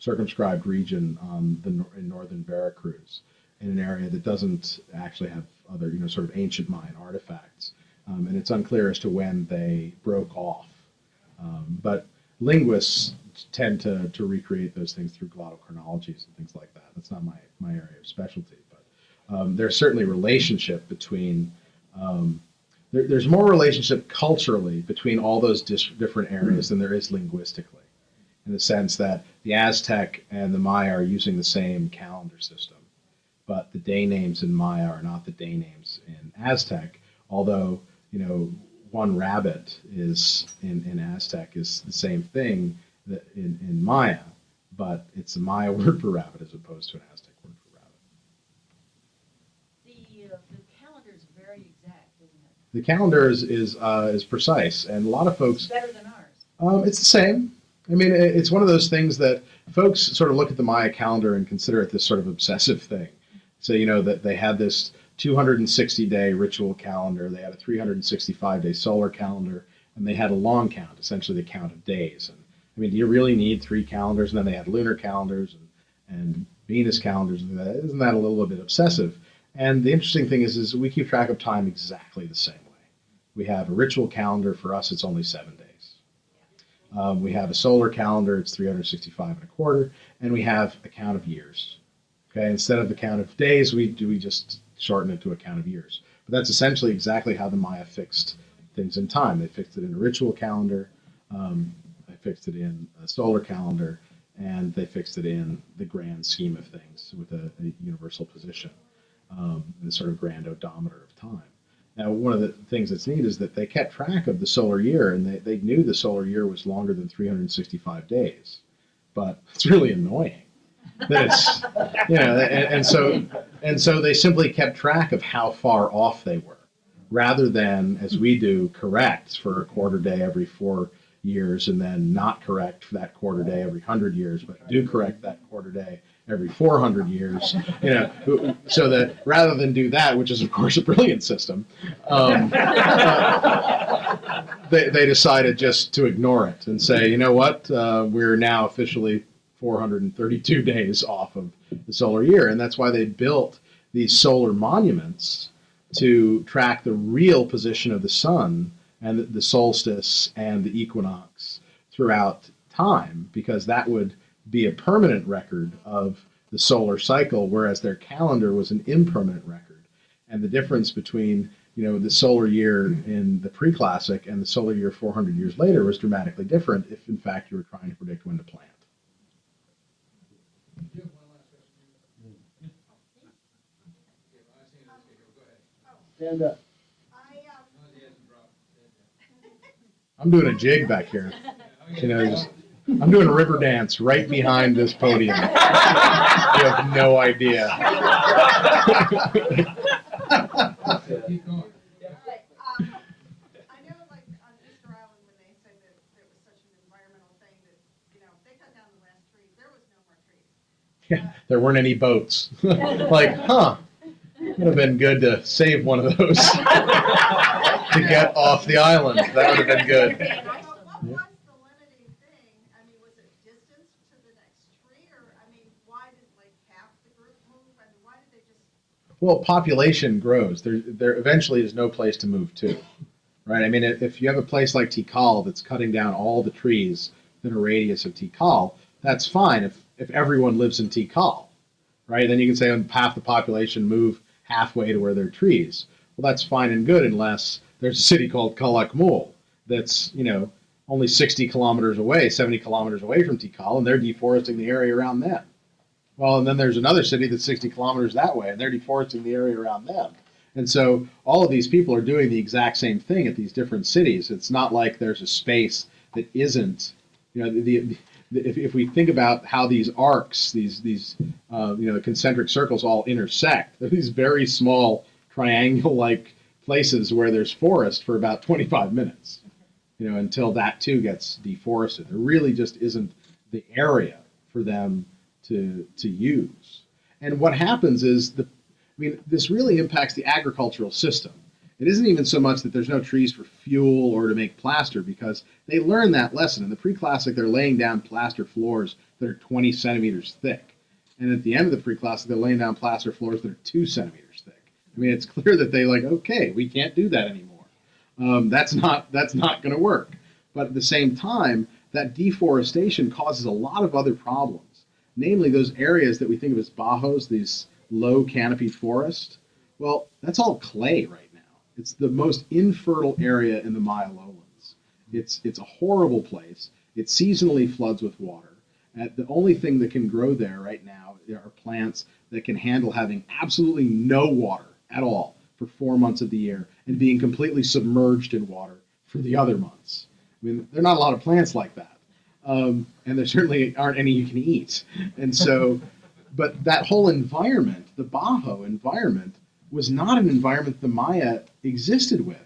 circumscribed region in northern Veracruz, in an area that doesn't actually have other, sort of ancient Mayan artifacts. And it's unclear as to when they broke off. But linguists tend to recreate those things through glottochronologies and things like that. That's not my area of specialty. But there's certainly relationship between, there's more relationship culturally between all those different areas than there is linguistically, in the sense that the Aztec and the Maya are using the same calendar system, but the day names in Maya are not the day names in Aztec, although one rabbit is in Aztec is the same thing that in Maya, but it's a Maya word for rabbit as opposed to an Aztec word for rabbit. The calendar is very exact, isn't it? The calendar is precise, and a lot of folks. It's better than ours. It's the same. I mean, it's one of those things that folks sort of look at the Maya calendar and consider it this sort of obsessive thing. So that they had this 260-day ritual calendar, they had a 365-day solar calendar, and they had a long count, essentially the count of days. And I mean, do you really need 3 calendars? And then they had lunar calendars and Venus calendars. And isn't that a little bit obsessive? And the interesting thing is we keep track of time exactly the same way. We have a ritual calendar. For us, it's only 7 days. We have a solar calendar. It's 365 and a quarter. And we have a count of years. Okay, instead of the count of days, we just shorten it to a count of years. But that's essentially exactly how the Maya fixed things in time. They fixed it in a ritual calendar, they fixed it in a solar calendar, and they fixed it in the grand scheme of things with a universal position, the sort of grand odometer of time. Now, one of the things that's neat is that they kept track of the solar year, and they knew the solar year was longer than 365 days. But it's really annoying. That it's, and so they simply kept track of how far off they were, rather than, as we do, correct for a quarter day every 4 years, and then not correct for that quarter day every 100 years, but do correct that quarter day every 400 years. So that rather than do that, which is of course a brilliant system, they decided just to ignore it and say, you know what, we're now officially 432 days off of the solar year. And that's why they built these solar monuments to track the real position of the sun and the solstice and the equinox throughout time, because that would be a permanent record of the solar cycle, whereas their calendar was an impermanent record. And the difference between the solar year in the pre-classic and the solar year 400 years later was dramatically different if in fact you were trying to predict when to plant. Stand up. I I'm doing a jig back here. I'm doing a river dance right behind this podium. You have no idea. Keep going. I know, like, on Easter Island, when they said that there was such an environmental thing that, if they cut down the last trees, there was no more trees. Yeah, there weren't any boats. Like, would have been good to save one of those to get off the island. That would have been good. What was the limiting thing? I mean, was it distance to the next tree, or, I mean, why did, like, half the group move? I mean, why did they just... Well, population grows. There eventually is no place to move to, right? I mean, if you have a place like Tikal that's cutting down all the trees in a radius of Tikal, that's fine if everyone lives in Tikal, right? Then you can say half the population move halfway to where there are trees. Well, that's fine and good unless there's a city called Kalakmul that's, only 60 kilometers away, 70 kilometers away from Tikal, and they're deforesting the area around them. Well, and then there's another city that's 60 kilometers that way, and they're deforesting the area around them. And so all of these people are doing the exact same thing at these different cities. It's not like there's a space that isn't, if we think about how these arcs, these concentric circles all intersect, they're these very small triangle-like places where there's forest for about 25 minutes, until that too gets deforested. There really just isn't the area for them to use. And what happens is, this really impacts the agricultural system. It isn't even so much that there's no trees for fuel or to make plaster, because they learn that lesson. In the pre-classic, they're laying down plaster floors that are 20 centimeters thick. And at the end of the pre-classic, they're laying down plaster floors that are 2 centimeters thick. I mean, it's clear that they okay, we can't do that anymore. That's not going to work. But at the same time, that deforestation causes a lot of other problems. Namely, those areas that we think of as bajos, these low canopied forests, well, that's all clay right now. It's the most infertile area in the Maya lowlands. It's a horrible place. It seasonally floods with water. The only thing that can grow there right now are plants that can handle having absolutely no water at all for 4 months of the year and being completely submerged in water for the other months. I mean, there are not a lot of plants like that. And there certainly aren't any you can eat. And so, but that whole environment, the Bajo environment, was not an environment the Maya existed with.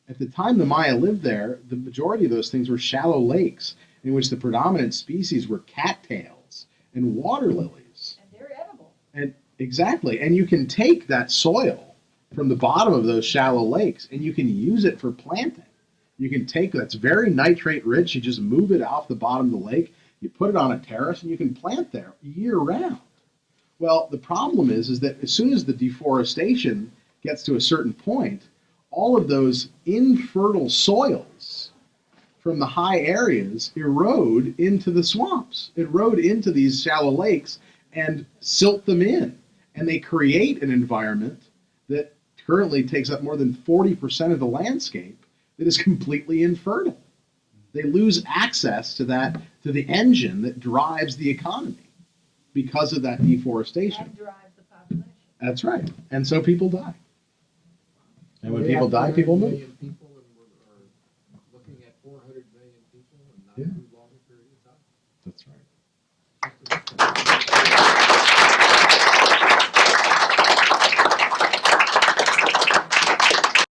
At the time the Maya lived there, the majority of those things were shallow lakes in which the predominant species were cattails and water lilies. And they're edible. And exactly. And you can take that soil from the bottom of those shallow lakes and you can use it for planting. You can take that's very nitrate rich, you just move it off the bottom of the lake, you put it on a terrace, and you can plant there year round. Well, the problem is that as soon as the deforestation gets to a certain point, all of those infertile soils from the high areas erode into the swamps, erode into these shallow lakes and silt them in. And they create an environment that currently takes up more than 40% of the landscape that is completely infertile. They lose access to the engine that drives the economy because of that deforestation. That drives the population. That's right. And so people die. And when people die, people move. People